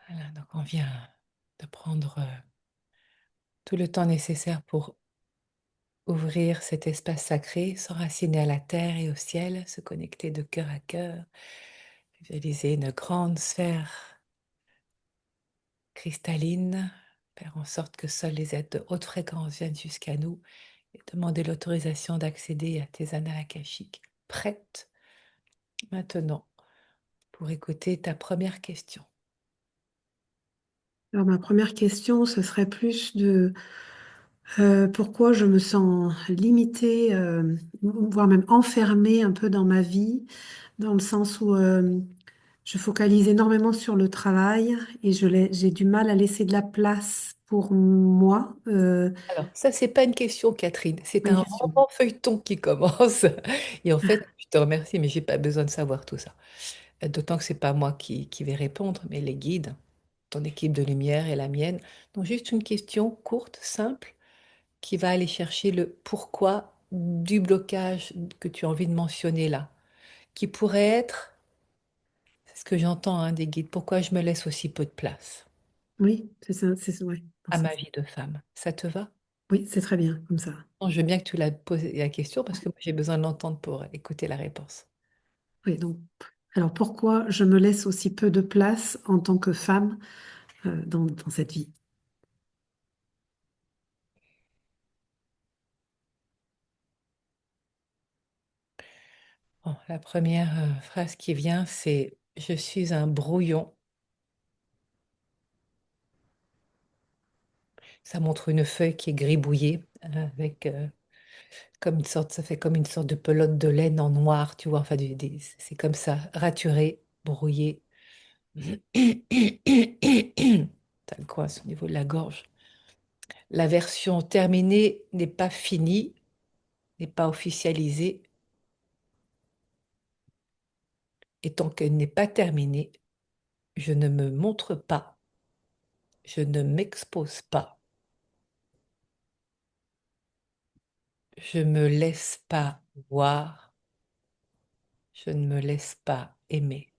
Voilà, donc on vient de prendre tout le temps nécessaire pour ouvrir cet espace sacré, s'enraciner à la terre et au ciel, se connecter de cœur à cœur, visualiser une grande sphère cristalline, faire en sorte que seuls les êtres de haute fréquence viennent jusqu'à nous et demander l'autorisation d'accéder à tes annales akashiques. Prête maintenant pour écouter ta première question. Alors, ma première question, ce serait plus de pourquoi je me sens limitée, voire même enfermée un peu dans ma vie, dans le sens où je focalise énormément sur le travail et j'ai du mal à laisser de la place pour moi. Alors, ça, c'est pas une question, Catherine. C'est Pas une un question. roman feuilleton qui commence. Et en fait, je te remercie, mais j'ai pas besoin de savoir tout ça. D'autant que c'est pas moi qui vais répondre, mais les guides, ton équipe de lumière et la mienne. Donc, juste une question courte, simple, qui va aller chercher le pourquoi du blocage que tu as envie de mentionner là, qui pourrait être, c'est ce que j'entends hein, des guides, pourquoi je me laisse aussi peu de place Oui, c'est ça, ouais, dans à ce ma sens. vie de femme. Ça te va? Oui, c'est très bien comme ça. Non, je veux bien que tu la poses la question parce que moi, j'ai besoin de l'entendre pour écouter la réponse. Oui, donc, alors pourquoi je me laisse aussi peu de place en tant que femme dans cette vie? Bon, la première phrase qui vient, c'est je suis un brouillon. Ça montre une feuille qui est gribouillée avec comme une sorte, ça fait comme une sorte de pelote de laine en noir, tu vois. Enfin, c'est comme ça, raturé, brouillé. T'as le coince au niveau de la gorge. La version terminée n'est pas finie, n'est pas officialisée. Et tant qu'elle n'est pas terminée, je ne me montre pas, je ne m'expose pas, je me laisse pas voir, je ne me laisse pas aimer.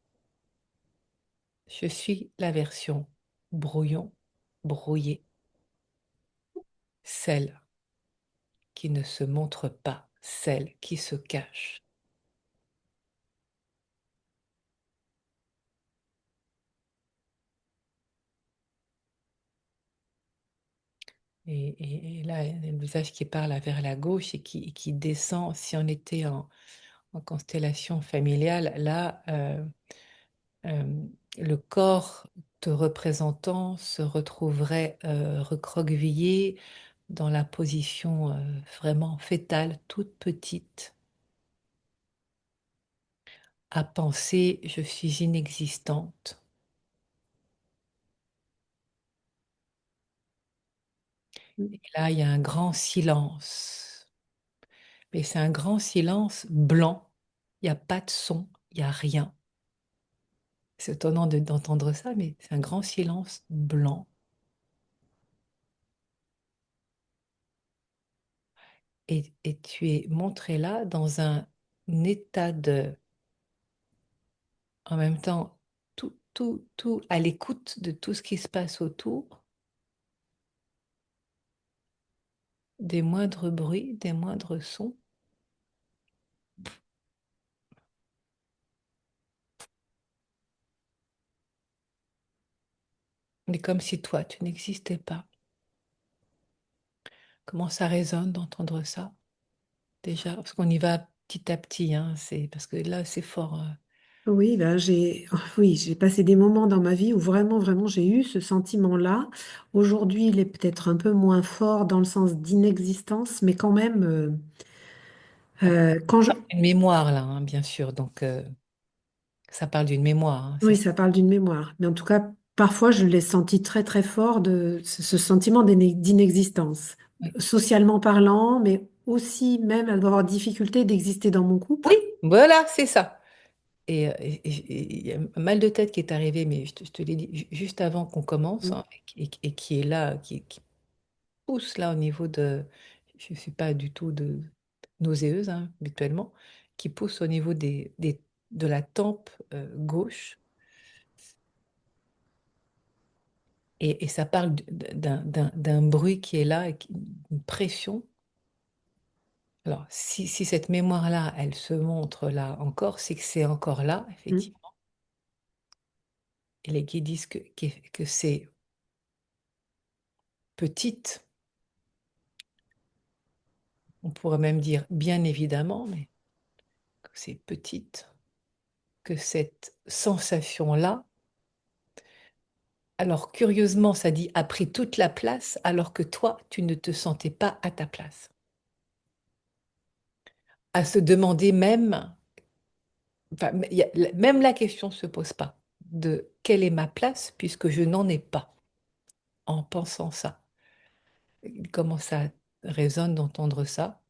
Je suis la version brouillon, brouillée, celle qui ne se montre pas, celle qui se cache. Et là, il y a le visage qui parle vers la gauche et qui descend. Si on était en constellation familiale, là, le corps te représentant se retrouverait recroquevillé dans la position vraiment fétale, toute petite, à penser je suis inexistante. Et là, il y a un grand silence. Mais c'est un grand silence blanc. Il n'y a pas de son, il n'y a rien. C'est étonnant d'entendre ça, mais c'est un grand silence blanc. Et tu es montré là dans un état de en même temps, tout, à l'écoute de tout ce qui se passe autour, des moindres bruits, des moindres sons. Mais comme si toi, tu n'existais pas. Comment ça résonne d'entendre ça, déjà? Parce qu'on y va petit à petit, hein, c'est parce que là, c'est fort. Oui, ben oui, j'ai passé des moments dans ma vie où vraiment, vraiment, j'ai eu ce sentiment-là. Aujourd'hui, il est peut-être un peu moins fort dans le sens d'inexistence, mais quand même, On quand je... parle d'une mémoire, là, hein, bien sûr. Donc, ça parle d'une mémoire, hein, c'est Oui, ça. ça parle d'une mémoire. Mais en tout cas, parfois, je l'ai senti très, très fort de ce sentiment d'inexistence, Oui, socialement parlant, mais aussi même avoir difficulté d'exister dans mon oui, couple. voilà, c'est ça. Et il y a un mal de tête qui est arrivé, mais je te l'ai dit juste avant qu'on commence, Mm. hein, et qui est là, qui pousse là au niveau de, je ne suis pas du tout nauséeuse hein, habituellement, qui pousse au niveau de la tempe gauche. Et ça parle d'un bruit qui est là, et une pression. Alors, si cette mémoire-là, elle se montre là encore, c'est que c'est encore là, Mm. effectivement. Et les guides disent que c'est petite, on pourrait même dire bien évidemment, mais que c'est petite, que cette sensation-là, alors curieusement, ça dit a pris toute la place, alors que toi, tu ne te sentais pas à ta place. À se demander même, enfin, même la question ne se pose pas de quelle est ma place, puisque je n'en ai pas en pensant ça. Comment ça résonne d'entendre ça?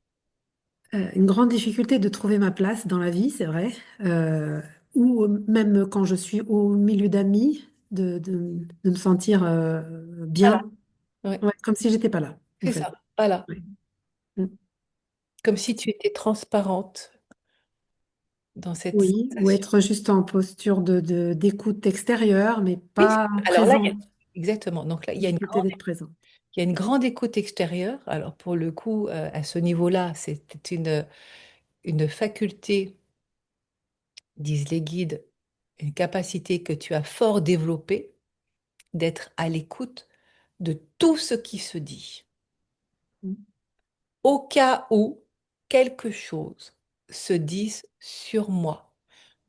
Une grande difficulté de trouver ma place dans la vie, c'est vrai. Ou même quand je suis au milieu d'amis, de me sentir Voilà, bien, ouais, ouais, comme si j'étais pas là, en c'est fait. ça, voilà. Ouais. Mm. Comme si tu étais transparente dans cette Oui, ou sensation. être juste en posture d'écoute extérieure, mais Oui, pas alors là, présent. exactement. Donc là, Difficulté d'être présent. il y a une grande écoute extérieure. Alors pour le coup, à ce niveau-là, c'est une faculté, disent les guides, une capacité que tu as fort développée d'être à l'écoute de tout ce qui se dit. Mm. Au cas où quelque chose se dise sur moi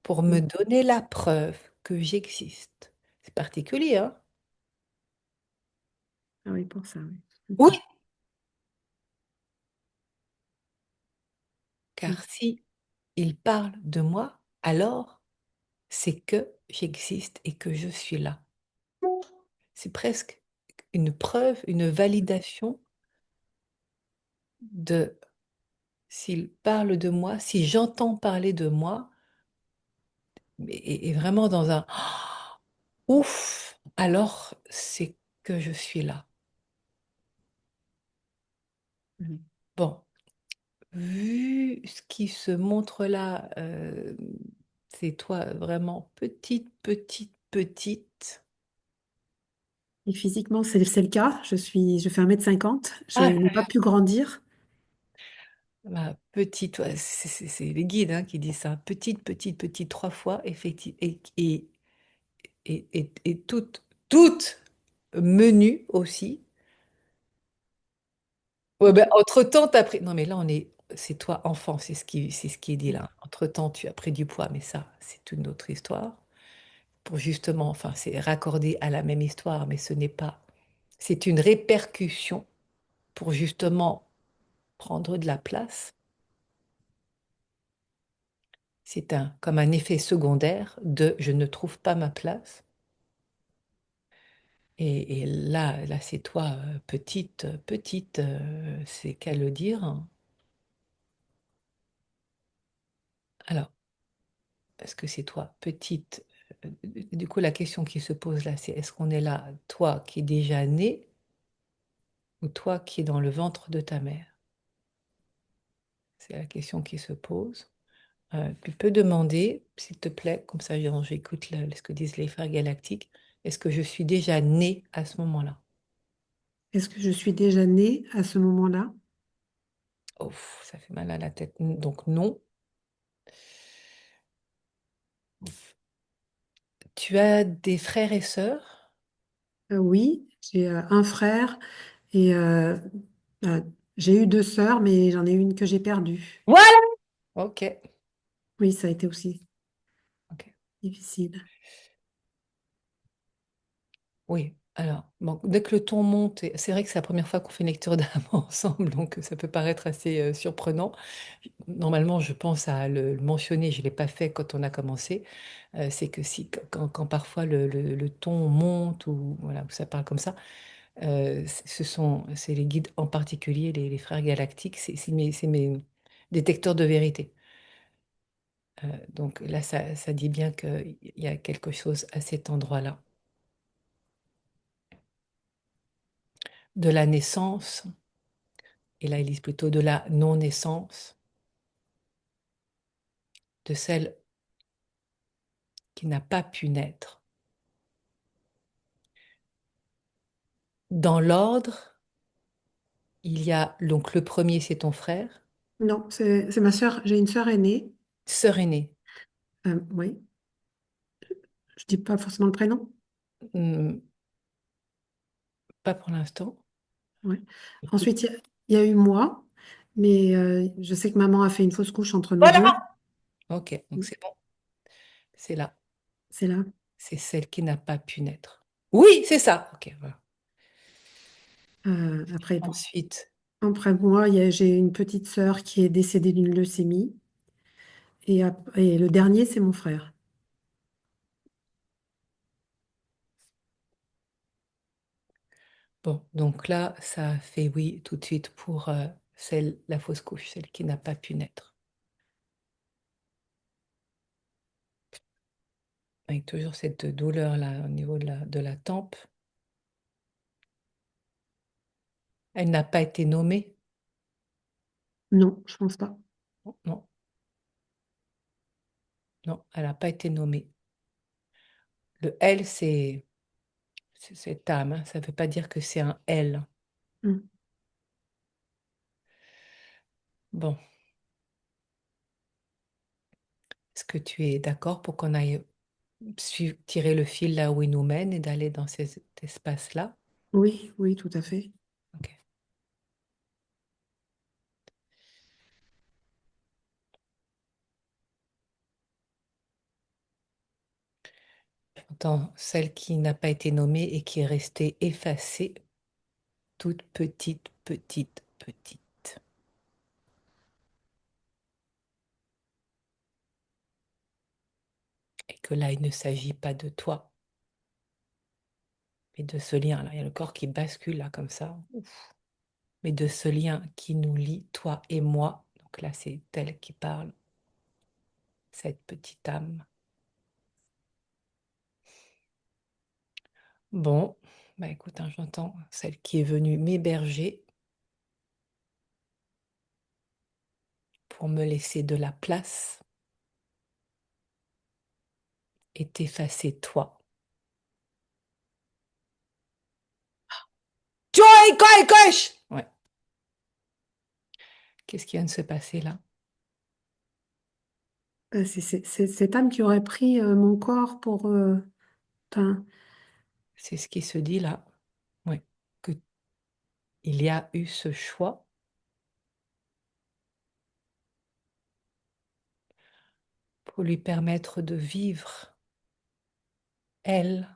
pour me Mm. donner la preuve que j'existe. C'est particulier, hein? Ah oui, pour ça, oui. Oui, Mm. car si il parle de moi, alors c'est que j'existe et que je suis là. C'est presque une preuve, une validation de s'il parle de moi, si j'entends parler de moi, et vraiment dans un ouf, alors c'est que je suis là. Mm. Bon, vu ce qui se montre là, c'est toi vraiment petite, petite, petite. Et physiquement, c'est le cas. Je fais 1,50 m. Je Ah, n'ai pas pu grandir. ma petite, ouais, c'est les guides hein, qui disent ça. Petite, petite, petite, trois fois, effectivement. Et toute menue aussi. Ouais, ben, entre-temps, t'as pris. Non, mais là, c'est toi, enfant, c'est ce qui est dit là. Entre-temps, tu as pris du poids, mais ça, c'est une autre histoire. Pour justement, enfin, c'est raccordé à la même histoire, mais ce n'est pas. C'est une répercussion pour justement prendre de la place. C'est comme un effet secondaire de je ne trouve pas ma place. Et là, c'est toi, petite, petite, c'est qu'à le dire, hein. Alors, est-ce que c'est toi, petite? Du coup, la question qui se pose là, c'est est-ce qu'on est là, toi qui es déjà né, ou toi qui es dans le ventre de ta mère? C'est la question qui se pose. Tu peux demander, s'il te plaît, comme ça j'écoute ce que disent les frères galactiques, est-ce que je suis déjà née à ce moment-là? Est-ce que je suis déjà née à ce moment-là? Oh, ça fait mal à la tête. Donc non. Tu as des frères et sœurs? Oui, j'ai un frère et euh, j'ai eu deux sœurs, mais j'en ai une que j'ai perdue. Voilà. Ok. Oui, ça a été aussi Ok. difficile. Oui. Alors, bon, dès que le ton monte, c'est vrai que c'est la première fois qu'on fait une lecture d'âme ensemble, donc ça peut paraître assez surprenant. Normalement, je pense à le mentionner, je ne l'ai pas fait quand on a commencé. C'est que si, quand parfois le ton monte ou voilà, ou ça parle comme ça, c'est les guides en particulier, les frères galactiques, c'est mes détecteurs de vérité. Donc là, ça dit bien qu'il y a quelque chose à cet endroit-là. De la naissance, et là, ils disent plutôt de la non-naissance, de celle qui n'a pas pu naître. Dans l'ordre, il y a donc le premier, c'est ton frère, Non, c'est ma sœur. J'ai une sœur aînée. sœur aînée. Oui, je dis pas forcément le prénom. Hmm, pas pour l'instant. Ouais. Écoute. Ensuite, il y a eu moi, mais je sais que maman a fait une fausse couche entre nous Voilà. deux. Ok, donc c'est bon. C'est là. C'est là. C'est celle qui n'a pas pu naître. Oui, c'est ça. Ok, voilà. Après, bon. Ensuite, Après moi, j'ai une petite sœur qui est décédée d'une leucémie. Et le dernier, c'est mon frère. bon, donc là, ça a fait oui tout de suite pour celle, la fausse couche, celle qui n'a pas pu naître. Avec toujours cette douleur là au niveau de la tempe. Elle n'a pas été nommée. Non, je pense pas. Non, non, non, elle n'a pas été nommée. Le L, c'est cette âme, hein. Ça ne veut pas dire que c'est un L. Hmm. Bon, est-ce que tu es d'accord pour qu'on aille tirer le fil là où il nous mène et d'aller dans cet espace-là? Oui, oui, tout à fait. Ok. J'entends celle qui n'a pas été nommée et qui est restée effacée, toute petite, petite, petite. Et que là, il ne s'agit pas de toi, mais de ce lien-là. Il y a le corps qui bascule là comme ça. Ouf. Mais de ce lien qui nous lie, toi et moi. Donc là, c'est elle qui parle, cette petite âme. Bon, bah écoute, hein, j'entends celle qui est venue m'héberger pour me laisser de la place et t'effacer toi. Joy, coy, coche! Ouais. Qu'est-ce qui vient de se passer là? C'est cette âme qui aurait pris mon corps pour... enfin, C'est ce qui se dit là. Ouais. Que il y a eu ce choix pour lui permettre de vivre, elle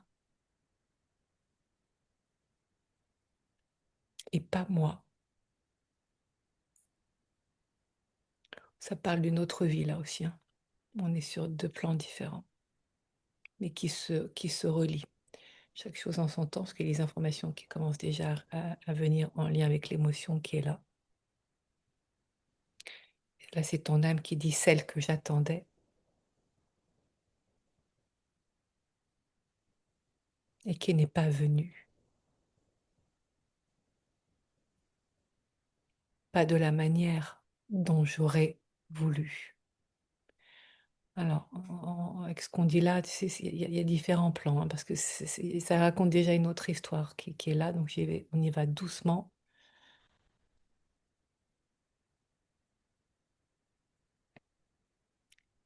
et pas moi. Ça parle d'une autre vie là aussi, hein. On est sur deux plans différents, mais qui se relient. Chaque chose en son temps, parce qu'il y a les informations qui commencent déjà à venir en lien avec l'émotion qui est là. Et là, c'est ton âme qui dit celle que j'attendais et qui n'est pas venue. Pas de la manière dont j'aurais voulu. Alors, avec ce qu'on dit là, tu sais, il y a différents plans, hein, parce que ça raconte déjà une autre histoire qui est là, donc on y va doucement.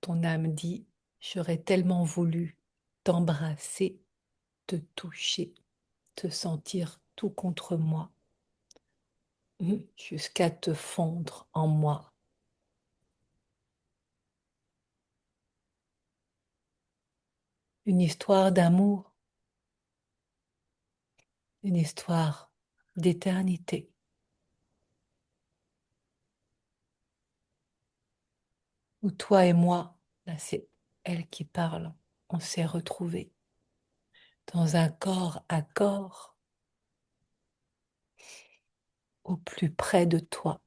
Ton âme dit, j'aurais tellement voulu t'embrasser, te toucher, te sentir tout contre moi, jusqu'à te fondre en moi. Une histoire d'amour, une histoire d'éternité, où toi et moi, là c'est elle qui parle, on s'est retrouvés dans un corps à corps, au plus près de toi,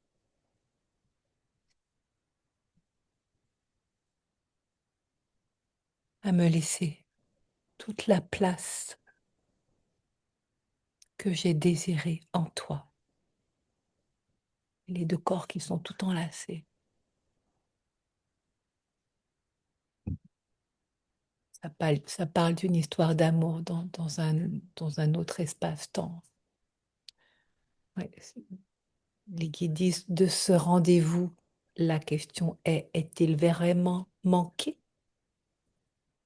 à me laisser toute la place que j'ai désirée en toi. Les deux corps qui sont tout enlacés. Ça parle d'une histoire d'amour dans un autre espace-temps. Ouais, les guides disent de ce rendez-vous, la question est-il vraiment manqué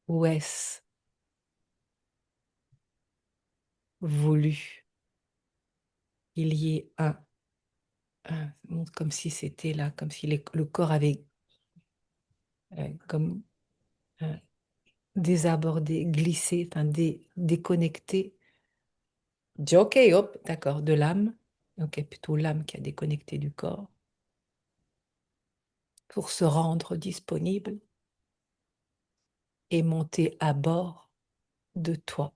ou est-ce voulu? Il y ait comme si c'était là, comme si le corps avait comme euh, désabordé, glissé, enfin déconnecté. Dit ok, hop, d'accord, de l'âme. Ok, plutôt l'âme qui a déconnecté du corps pour se rendre disponible et monter à bord de toi.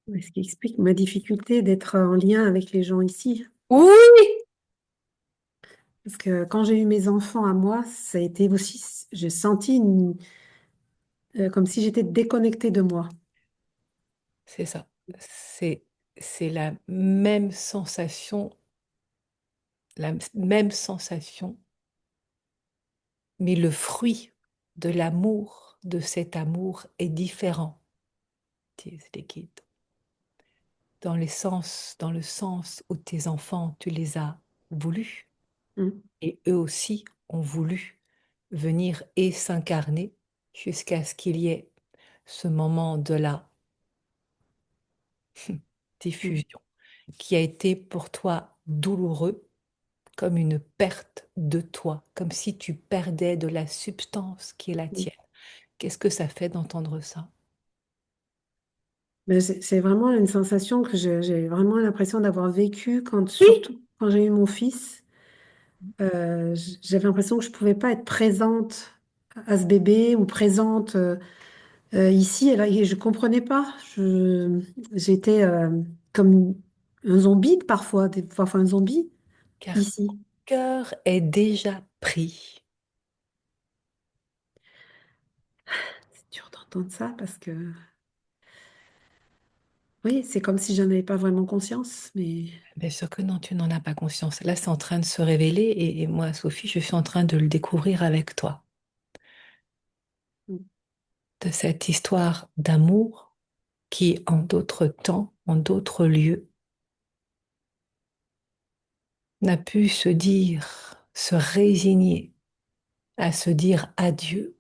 Ouais, ce qui explique ma difficulté d'être en lien avec les gens ici. Oui, Parce que quand j'ai eu mes enfants à moi, ça a été aussi, j'ai senti comme si j'étais déconnectée de moi. c'est ça. C'est c'est la même sensation, mais le fruit de l'amour, de cet amour est différent, disent les guides. Dans le sens où tes enfants, tu les as voulus Mm. et eux aussi ont voulu venir et s'incarner jusqu'à ce qu'il y ait ce moment de la Mm. diffusion qui a été pour toi douloureux comme une perte de toi, comme si tu perdais de la substance qui est la Mm. tienne. Qu'est-ce que ça fait d'entendre ça? Mais c'est vraiment une sensation que j'ai vraiment l'impression d'avoir vécue quand, Oui, surtout quand j'ai eu mon fils. J'avais l'impression que je pouvais pas être présente à ce bébé ou présente ici. Et là, et je comprenais pas. J'étais comme un zombie parfois, parfois un zombie car ton ici. cœur est déjà pris. C'est dur d'entendre ça parce que oui, c'est comme si j'en avais pas vraiment conscience. Mais Bien sûr que non, tu n'en as pas conscience. Là, c'est en train de se révéler et moi, Sophie, je suis en train de le découvrir avec toi. mm, De cette histoire d'amour qui, en d'autres temps, en d'autres lieux, n'a pu se dire, se résigner à se dire adieu,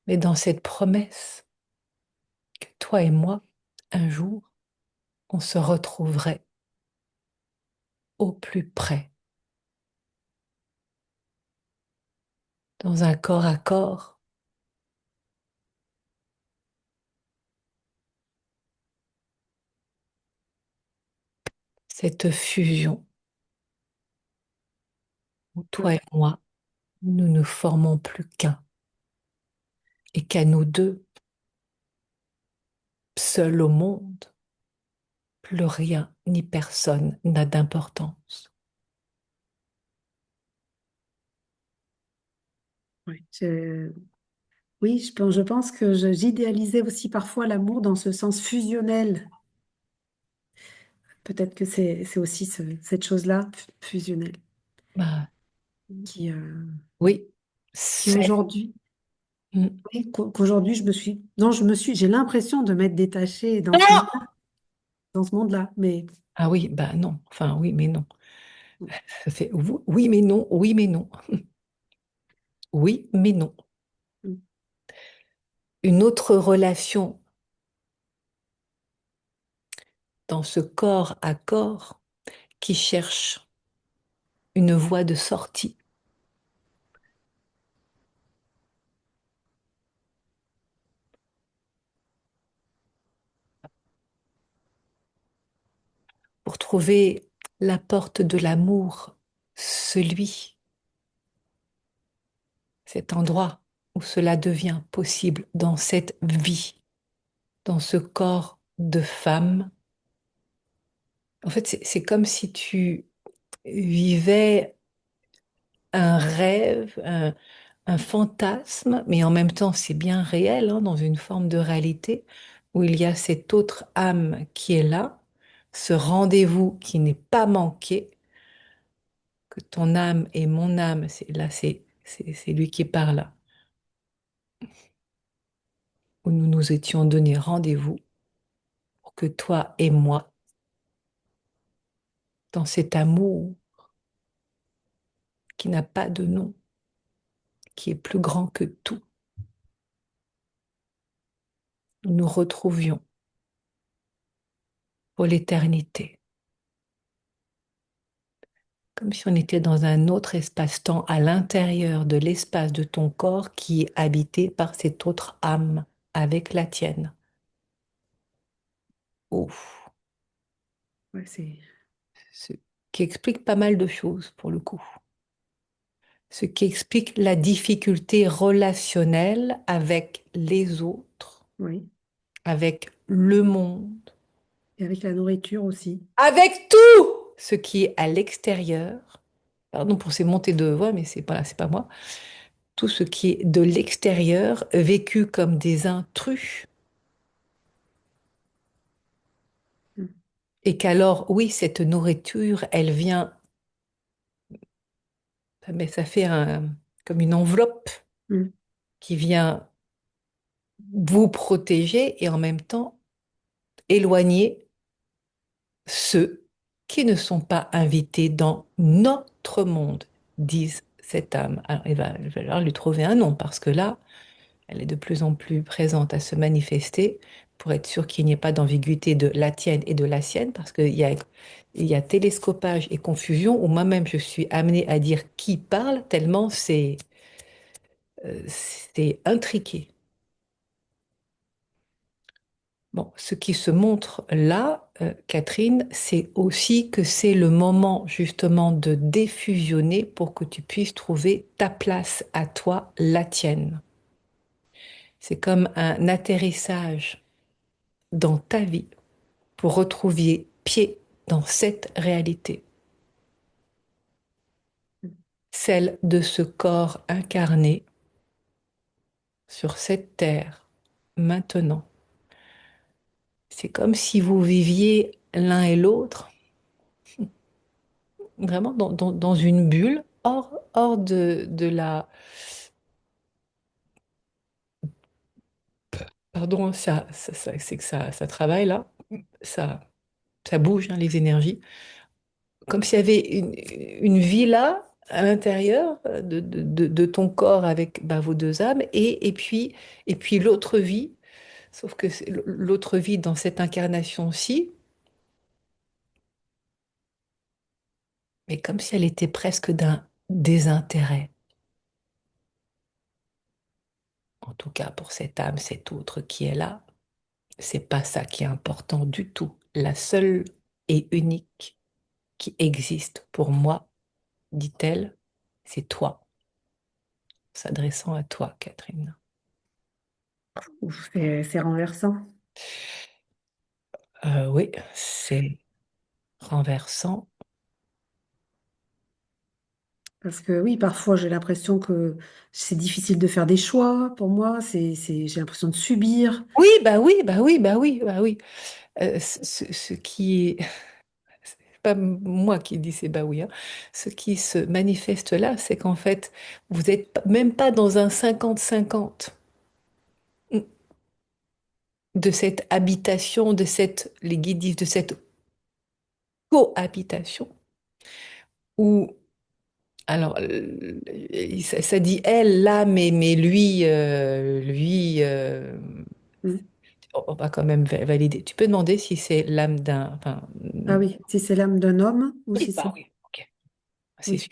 mais dans cette promesse que toi et moi, un jour, on se retrouverait au plus près, dans un corps à corps, cette fusion où toi ouais, et moi, nous ne formons plus qu'un, et qu'à nous deux, seuls au monde, plus rien ni personne n'a d'importance. ouais. Oui, je pense que j'idéalisais aussi parfois l'amour dans ce sens fusionnel. Peut-être que c'est aussi cette chose-là, fusionnelle, Bah, qui, oui, qui c'est... aujourd'hui, Mm. oui, qu'aujourd'hui non, j'ai l'impression de m'être détachée Ah dans ce monde-là, mais Ah oui, bah non, enfin oui, mais non. Ça fait oui, mais non, oui, mais non, oui, mais non. mm, Une autre relation dans ce corps à corps qui cherche une voie de sortie pour trouver la porte de l'amour, celui, cet endroit où cela devient possible dans cette vie, dans ce corps de femme. En fait, c'est comme si tu vivais un rêve, un fantasme, mais en même temps, c'est bien réel, hein, dans une forme de réalité, où il y a cette autre âme qui est là, ce rendez-vous qui n'est pas manqué, que ton âme et mon âme, c'est là, c'est lui qui parle. où nous nous étions donné rendez-vous pour que toi et moi, dans cet amour qui n'a pas de nom, qui est plus grand que tout, nous nous retrouvions pour l'éternité, comme si on était dans un autre espace-temps à l'intérieur de l'espace de ton corps qui est habité par cette autre âme avec la tienne. Ouf, Ouais, c'est, ce qui explique pas mal de choses pour le coup. Ce qui explique la difficulté relationnelle avec les autres, oui. avec le monde, Et avec la nourriture aussi. avec tout ce qui est à l'extérieur. Pardon pour ces montées de voix, mais c'est pas moi. Tout ce qui est de l'extérieur, vécu comme des intrus, Mm. et qu'alors, oui, cette nourriture, elle vient, mais ça fait comme une enveloppe Mm. qui vient vous protéger et en même temps éloigner ceux qui ne sont pas invités dans notre monde, disent cette âme. Alors, il va falloir lui trouver un nom parce que là, elle est de plus en plus présente à se manifester pour être sûr qu'il n'y ait pas d'ambiguïté de la tienne et de la sienne parce il y a télescopage et confusion où moi-même je suis amenée à dire qui parle tellement c'est intriqué. Bon, ce qui se montre là, Catherine, c'est aussi que c'est le moment justement de défusionner pour que tu puisses trouver ta place à toi, la tienne. C'est comme un atterrissage dans ta vie pour retrouver pied dans cette réalité, celle de ce corps incarné sur cette terre maintenant. C'est comme si vous viviez l'un et l'autre vraiment dans une bulle hors de la... Pardon, c'est que ça travaille là, ça, ça bouge, hein, les énergies. Comme s'il y avait une vie là, à l'intérieur de ton corps avec bah, vos deux âmes, et puis l'autre vie, sauf que l'autre vie dans cette incarnation-ci, mais comme si elle était presque d'un désintérêt, en tout cas pour cette âme, cet autre qui est là. C'est pas ça qui est important du tout. La seule et unique qui existe pour moi, dit-elle, c'est toi, s'adressant à toi, Catherine. Ouf, c'est renversant. Oui, c'est renversant. Parce que oui, parfois j'ai l'impression que c'est difficile de faire des choix. Pour moi, j'ai l'impression de subir. Oui, bah oui, bah oui, bah oui, bah oui. Ce qui est, c'est pas moi qui dis c'est bah oui, hein. Ce qui se manifeste là, c'est qu'en fait, vous n'êtes même pas dans un 50-50 de cette habitation, les guides disent, de cette cohabitation, où, alors, ça dit elle là, mais Mm. on va quand même valider. Tu peux demander si c'est l'âme d'un, enfin, Ah oui, si c'est l'âme d'un homme ou si oui, bah c'est... oui, ok, c'est Oui, sûr.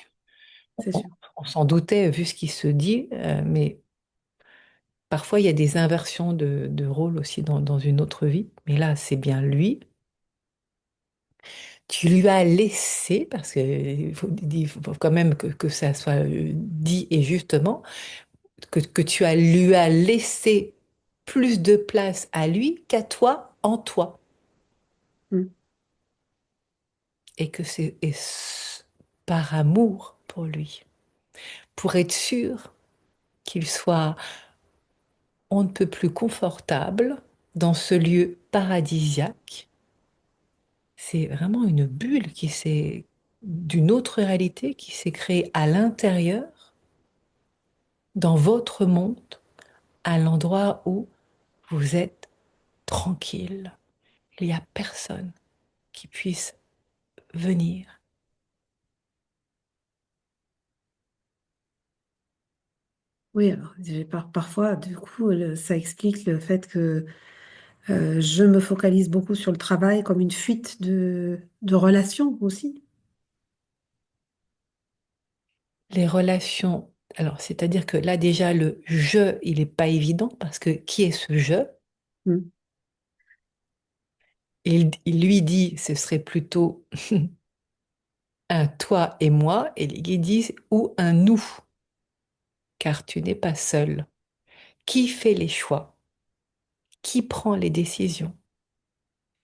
c'est On, sûr. on s'en doutait vu ce qui se dit, mais parfois il y a des inversions de rôle aussi dans une autre vie. Mais là, c'est bien lui. Tu lui as laissé, parce qu'il faut quand même que ça soit dit et justement, que lui as laissé plus de place à lui qu'à toi en toi. Mm. Et que par amour pour lui, pour être sûr qu'il soit on ne peut plus confortable dans ce lieu paradisiaque. C'est vraiment une bulle d'une autre réalité qui s'est créée à l'intérieur, dans votre monde, à l'endroit où vous êtes tranquille. Il n'y a personne qui puisse venir. Oui, alors parfois, du coup, ça explique le fait que je me focalise beaucoup sur le travail comme une fuite de relations aussi. Les relations, alors c'est-à-dire que là déjà le je, il n'est pas évident parce que qui est ce je? Mm. Il lui dit ce serait plutôt un toi et moi, et il dit ou un nous, car tu n'es pas seul. Qui fait les choix? Qui prend les décisions?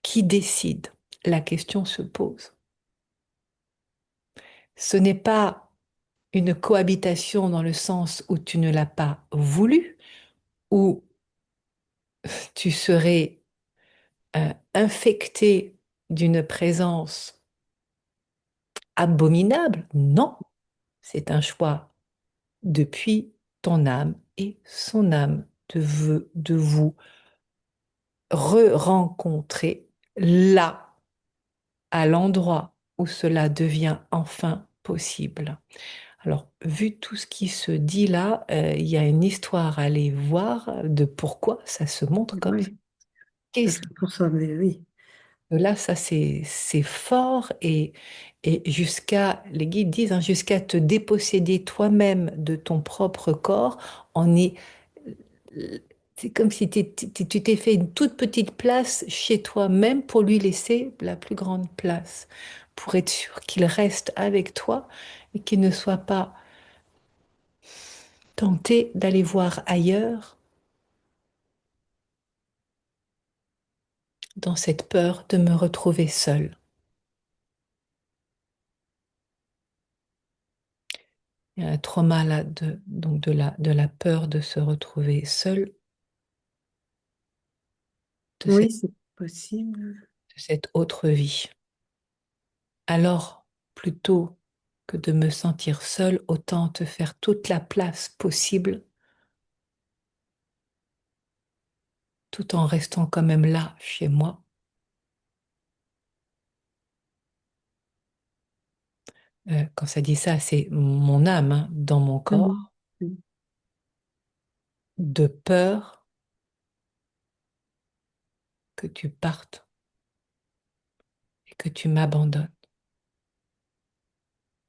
Qui décide? La question se pose. Ce n'est pas une cohabitation dans le sens où tu ne l'as pas voulu, où tu serais infecté d'une présence abominable. Non, c'est un choix depuis ton âme et son âme de vous re-rencontrer là, à l'endroit où cela devient enfin possible. Alors, vu tout ce qui se dit là, il y a une histoire à aller voir de pourquoi ça se montre comme ça. Oui, ça Qu'est-ce serait pour ça, mais oui. là, ça c'est fort et jusqu'à, les guides disent, hein, jusqu'à te déposséder toi-même de ton propre corps, on est, c'est comme si tu t'es fait une toute petite place chez toi-même pour lui laisser la plus grande place, pour être sûr qu'il reste avec toi et qu'il ne soit pas tenté d'aller voir ailleurs dans cette peur de me retrouver seule. Il y a un trauma là donc de la peur de se retrouver seule, de Oui, c'est possible. de cette autre vie. Alors, plutôt que de me sentir seule, autant te faire toute la place possible, tout en restant quand même là, chez moi. Quand ça dit ça, c'est mon âme, hein, dans mon Mhm. corps, Mhm. de peur que tu partes et que tu m'abandonnes.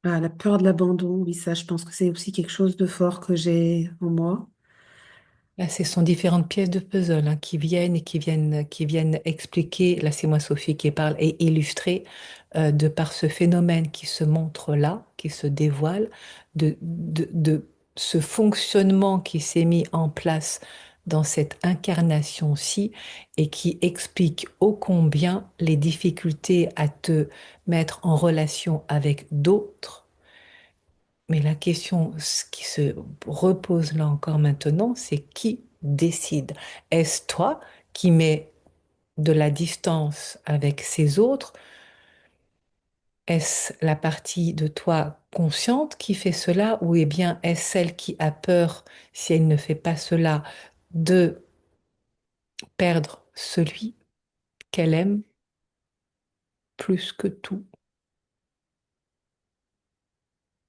Ah, la peur de l'abandon, oui, ça, je pense que c'est aussi quelque chose de fort que j'ai en moi. Là, ce sont différentes pièces de puzzle, hein, qui viennent expliquer, là c'est moi Sophie qui parle, et illustrer de par ce phénomène qui se montre là, qui se dévoile, de ce fonctionnement qui s'est mis en place dans cette incarnation-ci et qui explique ô combien les difficultés à te mettre en relation avec d'autres. Mais la question qui se repose là encore maintenant, c'est qui décide? Est-ce toi qui mets de la distance avec ces autres? Est-ce la partie de toi consciente qui fait cela ou bien est-ce celle qui a peur, si elle ne fait pas cela, de perdre celui qu'elle aime plus que tout?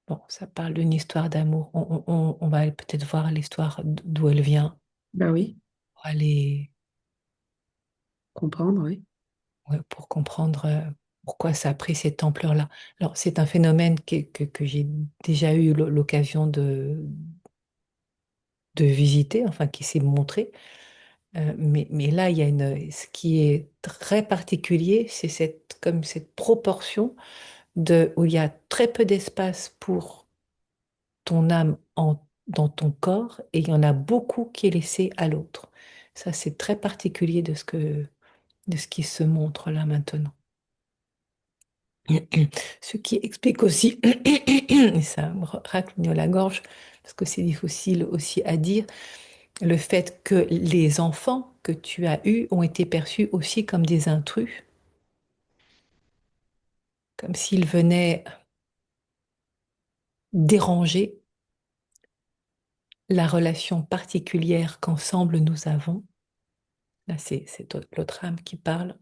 Bon, ça parle d'une histoire d'amour. On va peut-être voir l'histoire d'où elle vient. Bah oui, Pour aller comprendre, oui. ouais, pour comprendre pourquoi ça a pris cette ampleur-là. Alors, c'est un phénomène que j'ai déjà eu l'occasion de visiter, enfin, qui s'est montré. Mais là, il y a ce qui est très particulier, c'est comme cette proportion où il y a très peu d'espace pour ton âme dans ton corps et il y en a beaucoup qui est laissé à l'autre. Ça, c'est très particulier de ce qui se montre là maintenant. Ce qui explique aussi, et ça me racle la gorge, parce que c'est difficile aussi à dire, le fait que les enfants que tu as eus ont été perçus aussi comme des intrus, comme s'ils venaient déranger la relation particulière qu'ensemble nous avons. Là, c'est l'autre âme qui parle,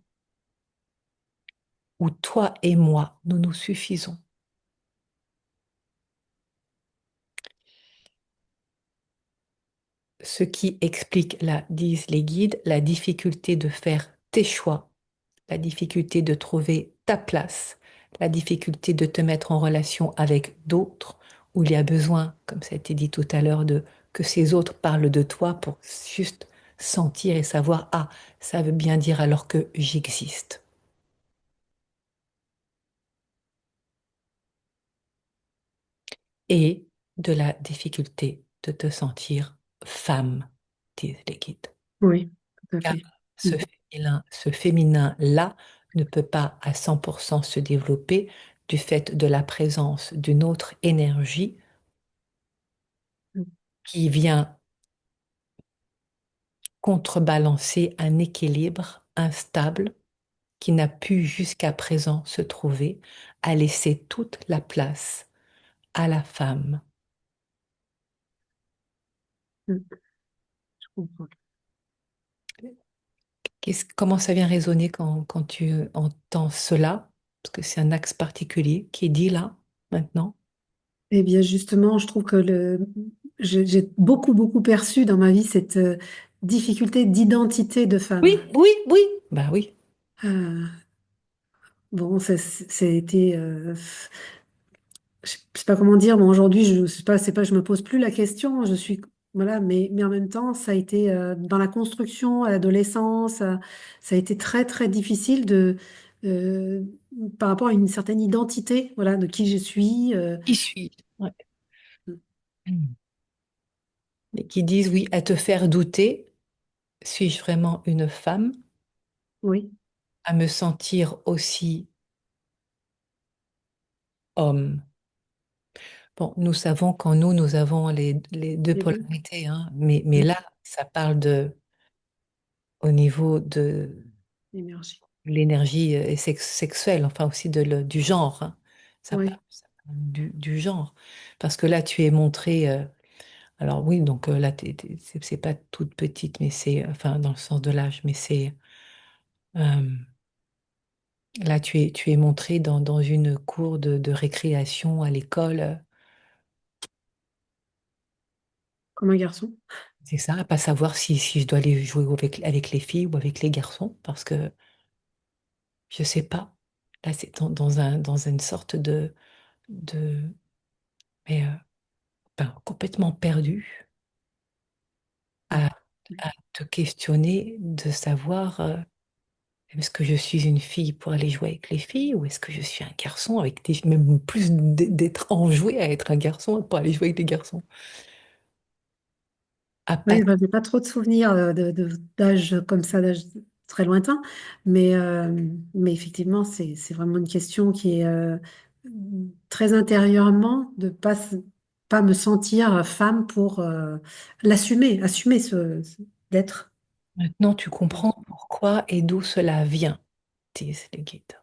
où toi et moi, nous nous suffisons. Ce qui explique, là, disent les guides, la difficulté de faire tes choix, la difficulté de trouver ta place, la difficulté de te mettre en relation avec d'autres, où il y a besoin, comme ça a été dit tout à l'heure, de que ces autres parlent de toi pour juste sentir et savoir, ah, ça veut bien dire alors que j'existe. Et de la difficulté de te sentir femme, disent les guides. Oui, tout à Car fait. Mm. ce féminin-là ne peut pas à 100% se développer du fait de la présence d'une autre énergie Mm. qui vient contrebalancer un équilibre instable qui n'a pu jusqu'à présent se trouver, à laisser toute la place à la femme. Mm. Je comprends. Comment ça vient résonner quand tu entends cela? Parce que c'est un axe particulier qui est dit là, maintenant. Eh bien, justement, je trouve que j'ai beaucoup, beaucoup perçu dans ma vie cette difficulté d'identité de Oui, femme. oui, oui. Bah oui. Euh, bon, ça a été, je sais pas comment dire. Bon, aujourd'hui, je sais pas, c'est pas, je me pose plus la question. Je suis, voilà, mais en même temps, ça a été dans la construction, à l'adolescence, ça a été très, très difficile euh, par rapport à une certaine identité, voilà, de qui je suis. Qui suis? Ouais. Et qui disent oui, à te faire douter, suis-je vraiment une femme? Oui, À me sentir aussi homme. Bon, nous savons qu'en nous, nous avons les deux les deux. polarités, hein, mais Mm. là, ça parle au niveau de Énergie. l'énergie sexuelle, enfin aussi du genre, hein. Oui. Ça parle du genre. Parce que là, tu es montré, alors oui, donc là, c'est pas toute petite, mais c'est, enfin, dans le sens de l'âge, mais c'est, euh, là, tu es montré dans une cour de récréation à l'école. Comme un garçon. C'est ça, à pas savoir si je dois aller jouer avec les filles ou avec les garçons, parce que je sais pas. Là, c'est dans une sorte de mais, ben, complètement perdu Mm. à, à te questionner de savoir est-ce que je suis une fille pour aller jouer avec les filles ou est-ce que je suis un garçon avec même plus d'être enjoué à être un garçon pour aller jouer avec les garçons. À pas Oui, enfin, j'ai pas trop de souvenirs d'âge comme ça, d'âge très lointain, mais effectivement, c'est vraiment une question qui est très intérieurement de pas me sentir femme pour l'assumer, assumer d'être. Maintenant, tu comprends pourquoi et d'où cela vient, disent les guides.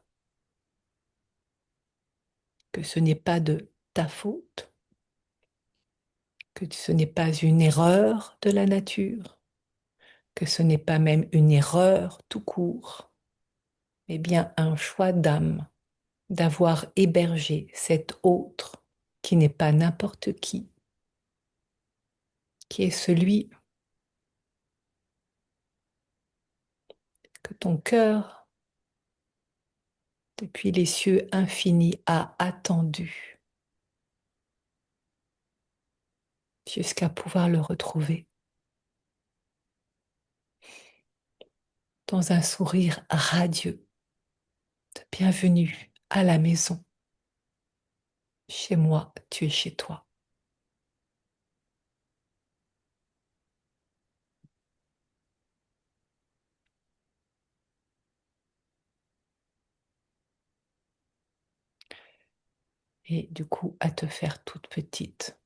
Que ce n'est pas de ta faute, que ce n'est pas une erreur de la nature, que ce n'est pas même une erreur tout court, mais bien un choix d'âme d'avoir hébergé cet autre qui n'est pas n'importe qui est celui que ton cœur, depuis les cieux infinis, a attendu jusqu'à pouvoir le retrouver dans un sourire radieux de bienvenue à la maison. Chez moi, tu es chez toi. Et du coup, à te faire toute petite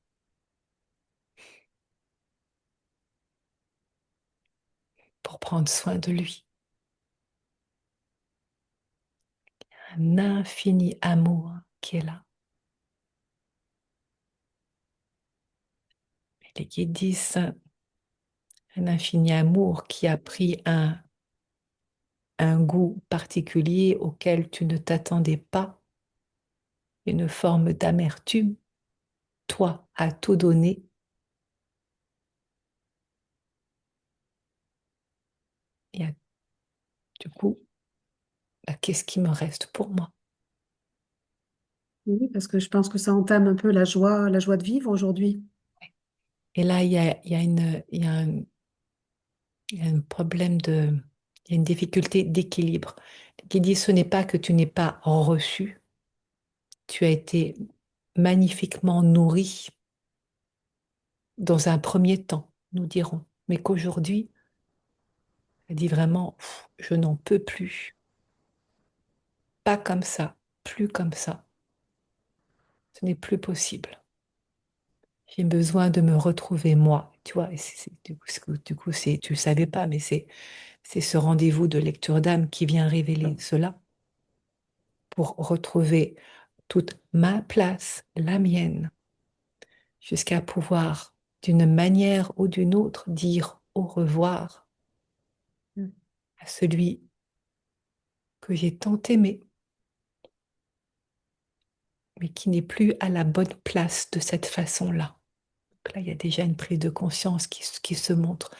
pour prendre soin de lui. Un infini amour qui est là. Les guides disent un infini amour qui a pris un un goût particulier auquel tu ne t'attendais pas, une forme d'amertume, toi, à tout donner, et du coup, bah, qu'est-ce qui me reste pour moi? Oui, parce que je pense que ça entame un peu la joie de vivre aujourd'hui. Et là, il y a un problème il y a une difficulté d'équilibre qui dit ce n'est pas que tu n'es pas reçu, tu as été magnifiquement nourri dans un premier temps, nous dirons, mais qu'aujourd'hui, elle dit vraiment, pff, je n'en peux plus, pas comme ça, plus comme ça, ce n'est plus possible. J'ai besoin de me retrouver moi, tu vois, et du coup, tu le savais pas, mais c'est ce rendez-vous de lecture d'âme qui vient révéler cela pour retrouver toute ma place, la mienne, jusqu'à pouvoir, d'une manière ou d'une autre, dire au revoir Mm. à celui que j'ai tant aimé, mais qui n'est plus à la bonne place de cette façon-là. Donc là, il y a déjà une prise de conscience qui se montre.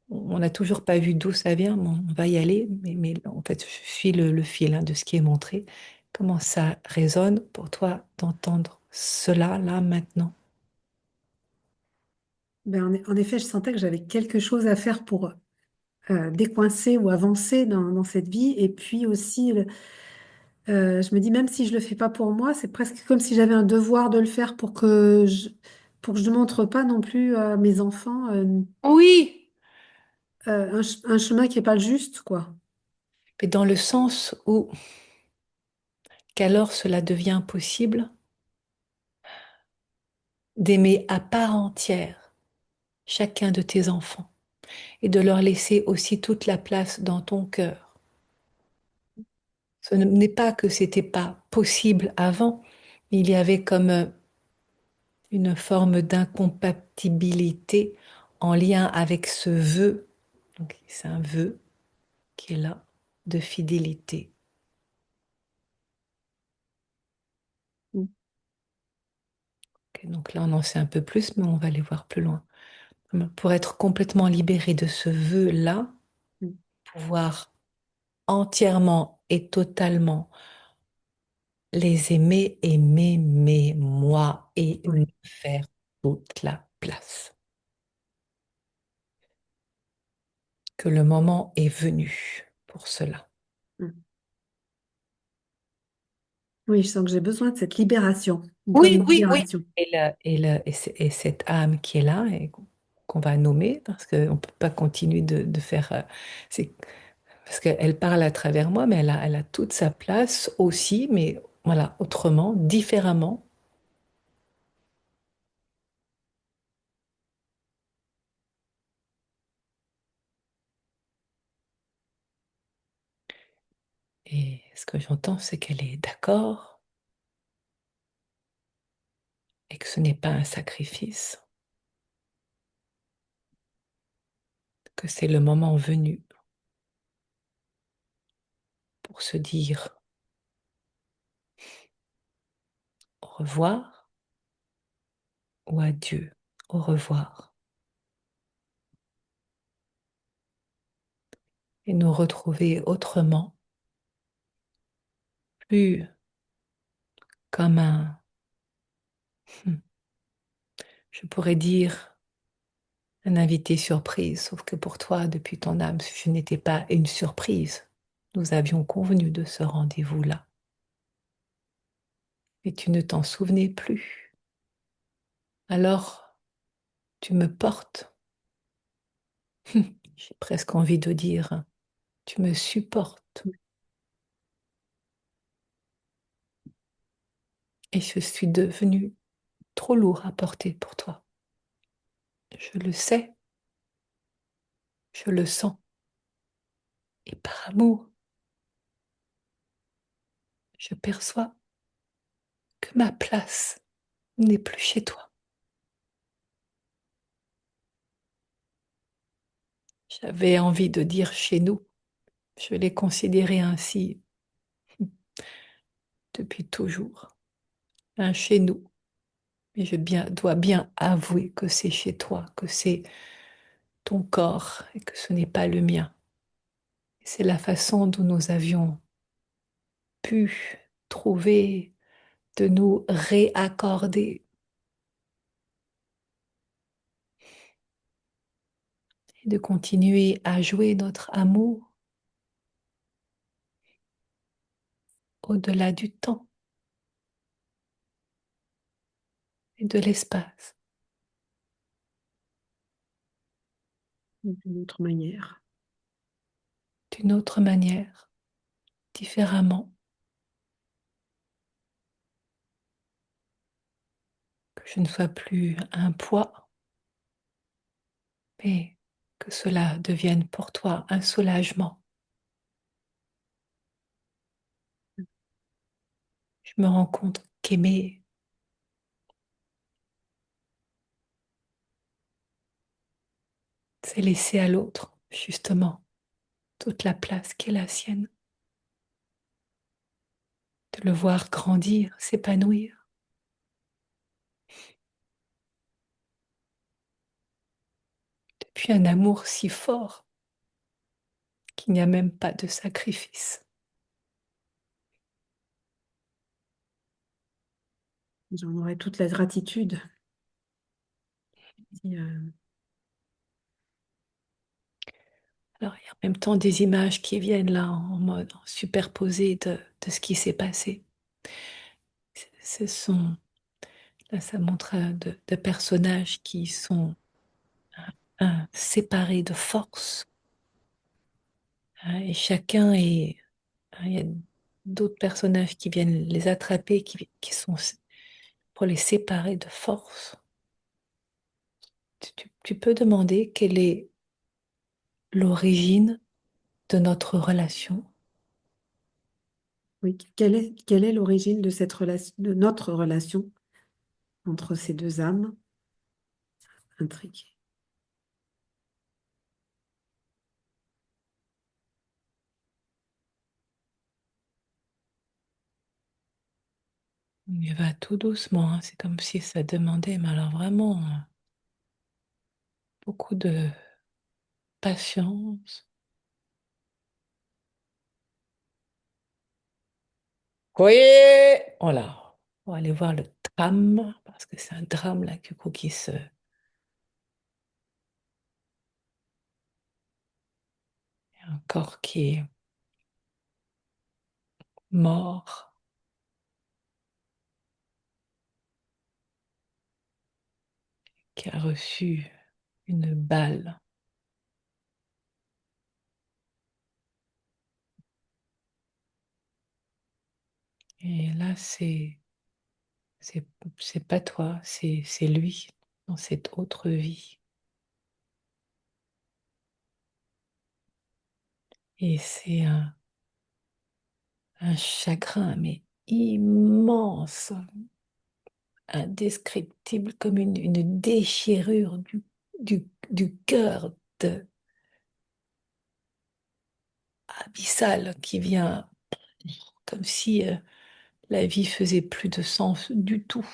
On n'a toujours pas vu d'où ça vient, mais on va y aller. Mais en fait, je suis le fil hein, de ce qui est montré. Comment ça résonne pour toi d'entendre cela là maintenant? Ben, en effet, je sentais que j'avais quelque chose à faire pour décoincer ou avancer dans cette vie. Et puis aussi, je me dis, même si je le fais pas pour moi, c'est presque comme si j'avais un devoir de le faire pour que je ne montre pas non plus à mes enfants Oui, un chemin qui n'est pas le juste, quoi. mais dans le sens où, qu'alors cela devient possible d'aimer à part entière chacun de tes enfants et de leur laisser aussi toute la place dans ton cœur. Ce n'est pas que c'était pas possible avant, mais il y avait comme une forme d'incompatibilité en lien avec ce vœu. Donc c'est un vœu qui est là de fidélité. Mm. Ok, donc là, on en sait un peu plus, mais on va aller voir plus loin. Pour être complètement libéré de ce vœu-là, Mm. pouvoir entièrement et totalement les aimer, aimer moi et Ouais. me faire toute la place. Que le moment est venu pour cela. Mm. Oui, je sens que j'ai besoin de cette libération, une Oui, forme de oui, oui. libération. Et cette âme qui est là et qu'on va nommer, parce qu'on ne peut pas continuer de faire... c'est, parce qu'elle parle à travers moi, mais elle a toute sa place aussi, mais voilà, autrement, différemment. Et ce que j'entends, c'est qu'elle est d'accord et que ce n'est pas un sacrifice, que c'est le moment venu pour se dire au revoir ou adieu, au revoir, et nous retrouver autrement, plus comme je pourrais dire, un invité surprise, sauf que pour toi, depuis ton âme, je n'étais pas une surprise. Nous avions convenu de ce rendez-vous-là, et tu ne t'en souvenais plus. Alors, tu me portes, j'ai presque envie de dire, tu me supportes, et je suis devenue trop lourd à porter pour toi. Je le sais, je le sens, et par amour, je perçois que ma place n'est plus chez toi. J'avais envie de dire chez nous, Je l'ai considéré ainsi depuis toujours. Un chez nous. Mais dois bien avouer que c'est chez toi, que c'est ton corps et que ce n'est pas le mien. C'est la façon dont nous avions pu trouver de nous réaccorder et de continuer à jouer notre amour au-delà du temps et de l'espace, d'une autre manière. d'une autre manière, différemment, que je ne sois plus un poids, mais que cela devienne pour toi un soulagement. Je me rends compte qu'aimer, c'est laisser à l'autre, justement, toute la place qui est la sienne, de le voir grandir, s'épanouir. Depuis un amour si fort qu'il n'y a même pas de sacrifice. J'en aurais toute la gratitude. Si, Alors, il y a en même temps des images qui viennent là en mode superposé de ce qui s'est passé. Ce sont, là, ça montre de personnages qui sont séparés de force, hein, et chacun est, hein, il y a d'autres personnages qui viennent les attraper, qui sont pour les séparer de force. Tu peux demander quelle est l'origine de notre relation. oui, quelle est l'origine de cette relation, de notre relation entre ces deux âmes intriquées? On y va tout doucement, hein. C'est comme si ça demandait, mais alors vraiment beaucoup de patience. Oui. Voilà. On va aller voir le drame, parce que c'est un drame là, du coup, un corps qui est mort, qui a reçu une balle. Et là, c'est, c'est pas toi, c'est lui dans cette autre vie. Et c'est un chagrin, mais immense, indescriptible, comme une déchirure du cœur abyssal qui vient comme si la vie faisait plus de sens du tout.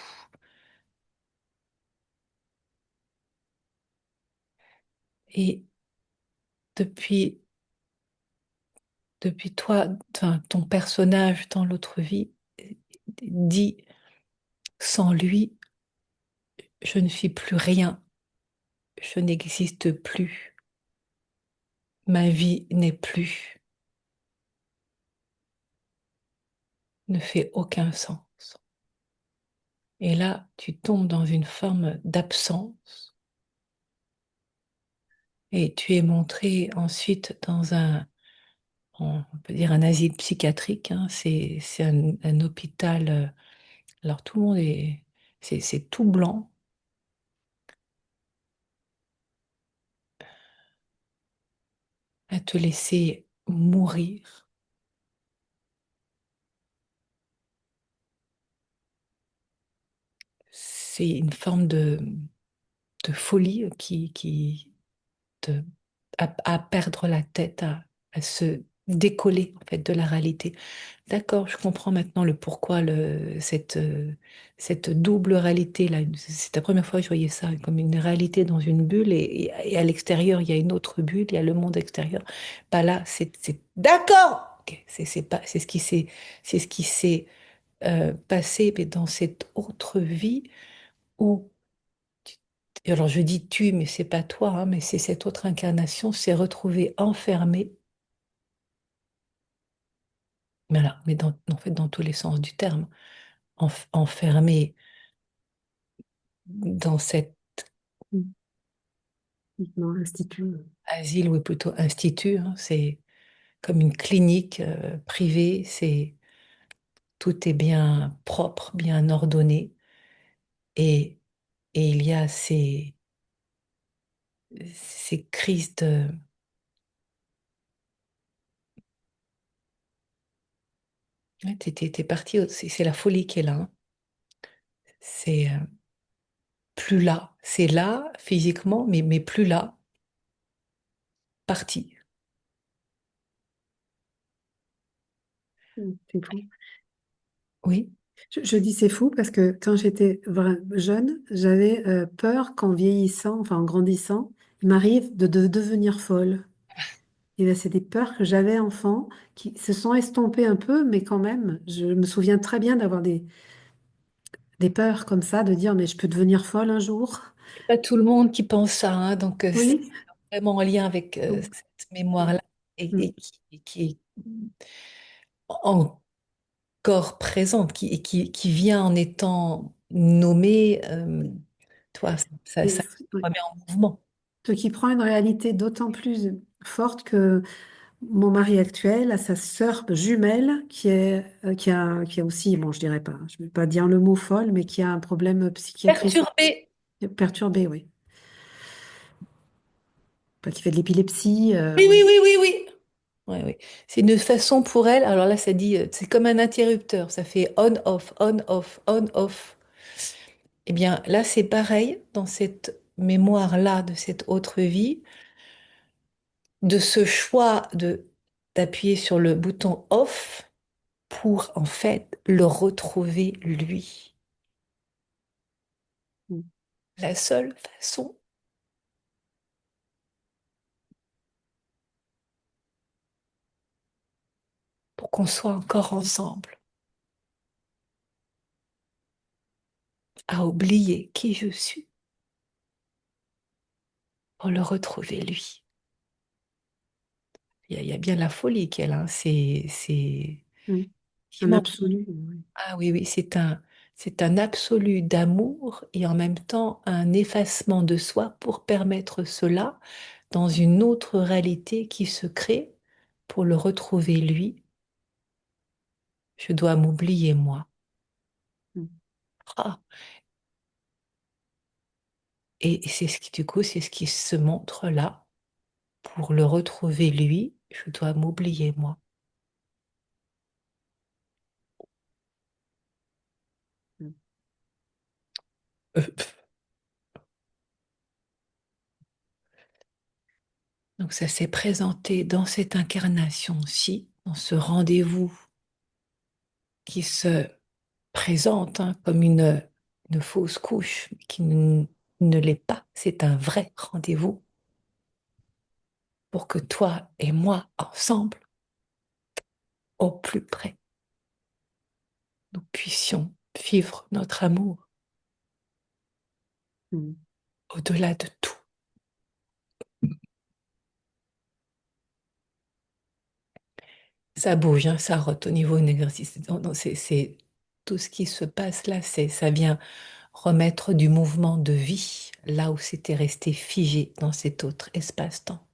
Et depuis, depuis toi, enfin, ton personnage dans l'autre vie dit, sans lui, je ne suis plus rien, je n'existe plus, ma vie n'est plus, ne fait aucun sens. Et là, tu tombes dans une forme d'absence et tu es montré ensuite dans on peut dire un asile psychiatrique, hein. C'est un hôpital. Alors tout le monde c'est tout blanc, à te laisser mourir. C'est une forme de folie qui te, à perdre la tête, à se décoller en fait de la réalité. D'accord, je comprends maintenant le pourquoi cette double réalité là. C'est la première fois que je voyais ça comme une réalité dans une bulle et à l'extérieur il y a une autre bulle, il y a le monde extérieur. Pas là, d'accord. Ok, c'est pas, c'est ce qui s'est passé mais dans cette autre vie où alors je dis tu, mais c'est pas toi, hein, mais c'est cette autre incarnation s'est retrouvée enfermée. Voilà, mais en fait dans tous les sens du terme, enfermée dans cet Mm. Non, institut. asile ou plutôt institut, hein, c'est comme une clinique privée, c'est tout est bien propre, bien ordonné et, et il y a ces crises de ouais, t'es parti, c'est la folie qui est là, hein. C'est plus là, c'est là physiquement, mais plus là, parti. C'est fou. Oui. Je dis c'est fou parce que quand j'étais jeune, j'avais peur qu'en vieillissant, enfin en grandissant, il m'arrive de devenir folle. Et ben, c'est des peurs que j'avais enfant qui se sont estompées un peu, mais quand même, je me souviens très bien d'avoir des peurs comme ça, de dire mais je peux devenir folle un jour. Pas tout le monde qui pense ça, hein, donc c'est Oui. vraiment en lien avec Donc, cette mémoire-là mm, qui est encore présente, qui vient en étant nommée, toi, et ça ouais. remet en mouvement. Ce qui prend une réalité d'autant plus forte que mon mari actuel a sa sœur jumelle qui a aussi, bon, je dirais pas, je ne vais pas dire le mot folle, mais qui a un problème psychiatrique Perturbée. perturbé, oui. Enfin, qui fait de l'épilepsie, Oui, oui. oui, oui, oui, oui. Ouais, oui. C'est une façon pour elle, alors là, ça dit, c'est comme un interrupteur, ça fait on-off, on-off, on-off. Eh bien, là, c'est pareil, dans cette mémoire-là de cette autre vie, de ce choix de d'appuyer sur le bouton off pour en fait le retrouver lui. Mm, La seule façon pour qu'on soit encore ensemble, à oublier qui je suis pour le retrouver lui. Il y a bien la folie qu'elle, hein. C'est mm. Un effectivement. absolu, oui. Ah oui, oui, c'est un absolu d'amour et en même temps un effacement de soi pour permettre cela dans une autre réalité qui se crée pour le retrouver lui. Je dois m'oublier moi. Mm, Ah. Et c'est ce qui, du coup, c'est ce qui se montre là. Pour le retrouver lui, je dois m'oublier moi. mm, Donc ça s'est présenté dans cette incarnation-ci, dans ce rendez-vous qui se présente hein, comme une fausse couche, qui ne l'est pas. C'est un vrai rendez-vous pour que toi et moi, ensemble, au plus près, nous puissions vivre notre amour mm. au-delà de tout. Ça bouge, hein, ça rote au niveau de l'exercice. Non, c'est tout ce qui se passe là, ça vient remettre du mouvement de vie là où c'était resté figé dans cet autre espace-temps.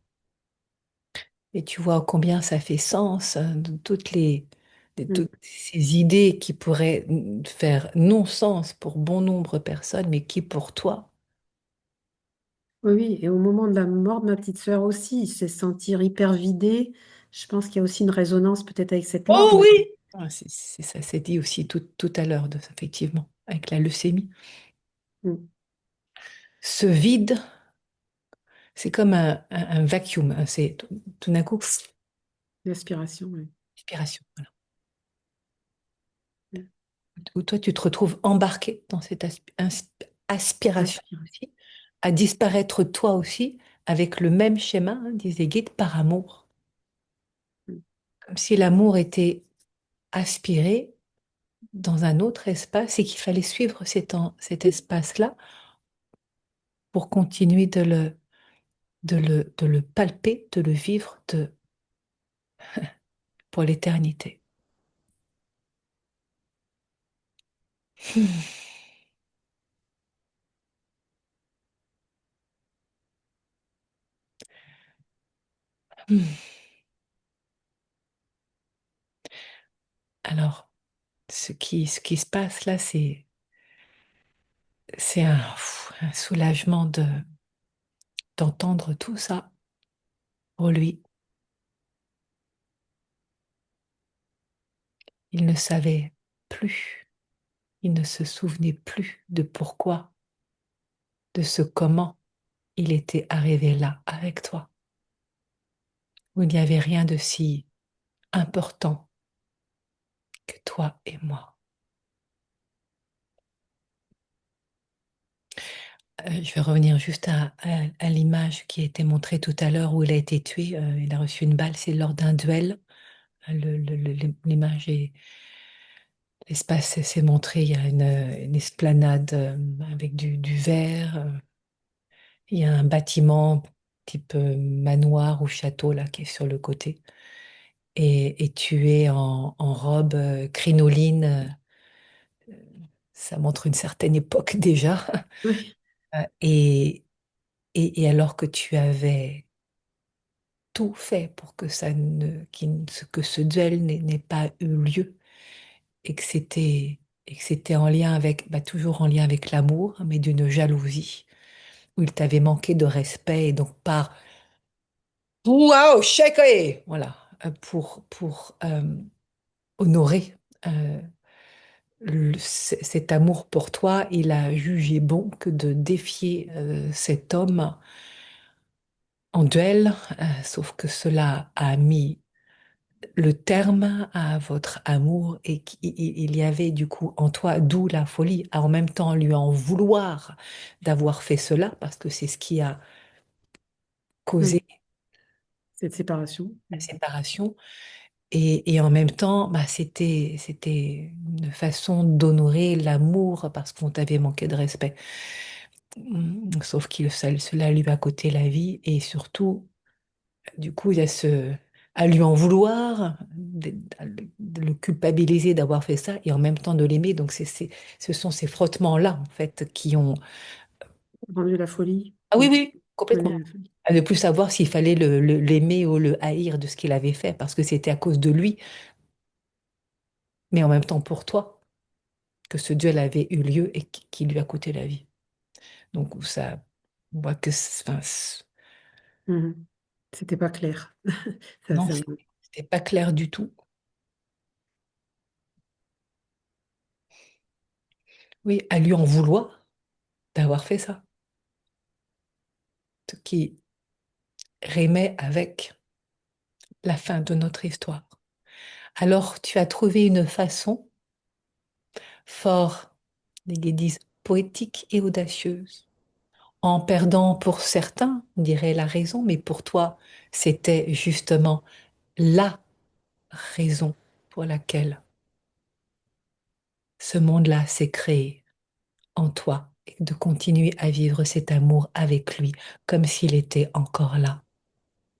Et tu vois combien ça fait sens, hein, de Mm. toutes ces idées qui pourraient faire non-sens pour bon nombre de personnes, mais qui pour toi. Oui, oui, et au moment de la mort de ma petite sœur aussi, il s'est sentir hyper vidé. Je pense qu'il y a aussi une résonance peut-être avec cette mort. Oh oui! Ah, ça s'est dit aussi tout à l'heure, effectivement, avec la leucémie. Mm, Ce vide, c'est comme un vacuum, hein, c'est tout d'un coup. L'aspiration, oui. Aspiration, voilà. Mm. Où toi, tu te retrouves embarqué dans cette aspiration Inspiration. aussi, à disparaître toi aussi, avec le même schéma, hein, disait Guide, par amour. Mm. Comme si l'amour était aspiré dans un autre espace et qu'il fallait suivre cet espace-là pour continuer de le palper, de le vivre pour l'éternité. Hmm. Hmm. Alors, ce qui se passe là, c'est un soulagement d'entendre tout ça pour lui. Il ne savait plus, il ne se souvenait plus de pourquoi, de ce comment il était arrivé là avec toi, où il n'y avait rien de si important que toi et moi. Je vais revenir juste à l'image qui a été montrée tout à l'heure où il a été tué. Il a reçu une balle, c'est lors d'un duel. L'image est, l'espace s'est montré. Il y a une esplanade avec du verre. Il y a un bâtiment type manoir ou château là qui est sur le côté. Et tu es en robe crinoline. Ça montre une certaine époque déjà. Oui. Et, et alors que tu avais tout fait pour que que ce duel n'ait pas eu lieu et que c'était en lien avec, bah, toujours en lien avec l'amour, mais d'une jalousie, où il t'avait manqué de respect et donc par waouh, shake, voilà, pour honorer cet amour pour toi, il a jugé bon que de défier cet homme en duel, sauf que cela a mis le terme à votre amour et qu'il y avait du coup en toi, d'où la folie, à en même temps lui en vouloir d'avoir fait cela, parce que c'est ce qui a causé Oui. Cette séparation. la Mm. séparation, et en même temps, bah, c'était une façon d'honorer l'amour parce qu'on t'avait manqué de respect. Sauf que cela lui a coûté la vie, et surtout, du coup, il y a à lui en vouloir, de le culpabiliser d'avoir fait ça et en même temps de l'aimer. Donc, ce sont ces frottements-là, en fait, qui ont... Rendu la folie. Ah oui, Mm. oui, Mener complètement. la folie. À ne plus savoir s'il fallait l'aimer ou le haïr de ce qu'il avait fait, parce que c'était à cause de lui, mais en même temps pour toi, que ce duel avait eu lieu et qui lui a coûté la vie. Donc, ça, on voit que... enfin, Mhm. C'était pas clair. Ça, non, ça c'était pas clair du tout. Oui, à lui en vouloir d'avoir fait ça. Ce qui rimait avec la fin de notre histoire. Alors, tu as trouvé une façon fort, les Gays disent, poétique et audacieuse, en perdant pour certains, on dirait la raison, mais pour toi, c'était justement la raison pour laquelle ce monde-là s'est créé en toi, et de continuer à vivre cet amour avec lui, comme s'il était encore là,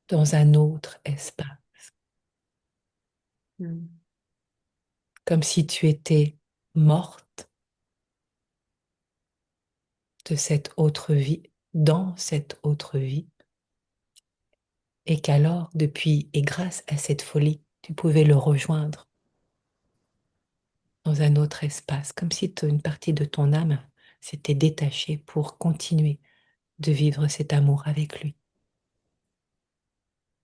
dans un autre espace, Mm. comme si tu étais morte de cette autre vie, dans cette autre vie, et qu'alors, depuis et grâce à cette folie, tu pouvais le rejoindre dans un autre espace, comme si une partie de ton âme s'était détachée pour continuer de vivre cet amour avec lui.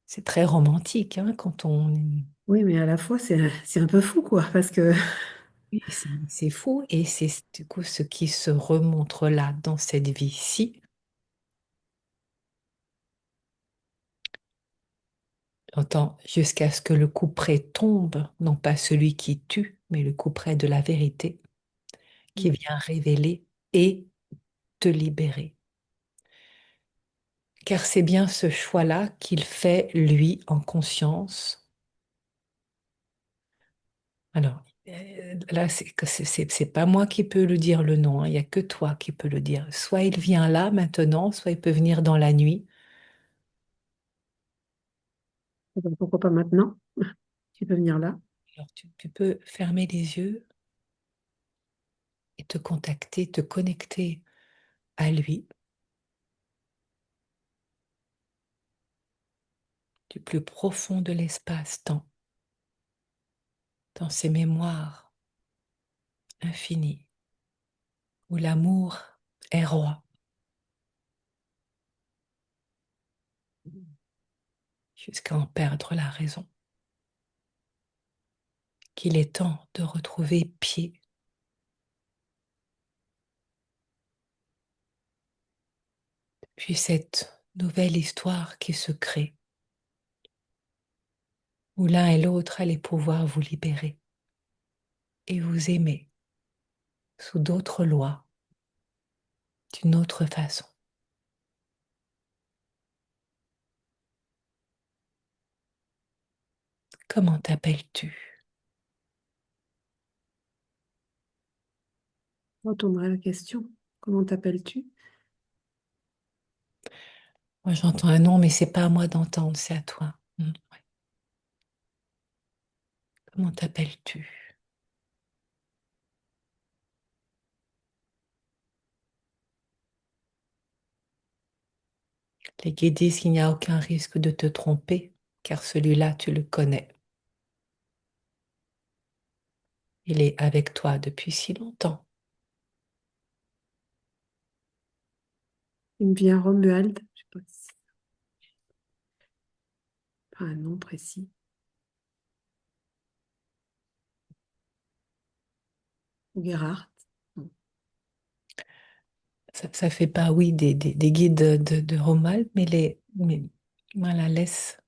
C'est très romantique, hein, quand on... Oui, mais à la fois, c'est un peu fou, quoi, parce que Oui, c'est fou, et c'est du coup ce qui se remontre là dans cette vie-ci J'entends jusqu'à ce que le couperet tombe, non pas celui qui tue, mais le couperet de la vérité qui vient révéler et te libérer. Car c'est bien ce choix-là qu'il fait, lui, en conscience. Alors, là, c'est pas moi qui peux le dire le nom, hein, il n'y a que toi qui peux le dire. Soit il vient là maintenant, soit il peut venir dans la nuit. Eh ben, pourquoi pas maintenant? Tu peux venir là. Alors, tu peux fermer les yeux et te contacter, te connecter à lui du plus profond de l'espace-temps, dans ses mémoires infinies, où l'amour est roi, jusqu'à en perdre la raison, qu'il est temps de retrouver pied, puis cette nouvelle histoire qui se crée, où l'un et l'autre allez pouvoir vous libérer et vous aimer sous d'autres lois, d'une autre façon. Comment t'appelles-tu? Retournerai la question. Comment t'appelles-tu? Moi, j'entends un nom, mais c'est pas à moi d'entendre, c'est à toi. Ouais. Comment t'appelles-tu? Les guides disent qu'il n'y a aucun risque de te tromper, car celui-là, tu le connais. Il est avec toi depuis si longtemps. Il me vient Romuald. Je sais pas si c'est pas un nom précis. Ou Gerhardt. Non. Ça fait pas, oui, des guides de Romuald, mais voilà, laisse.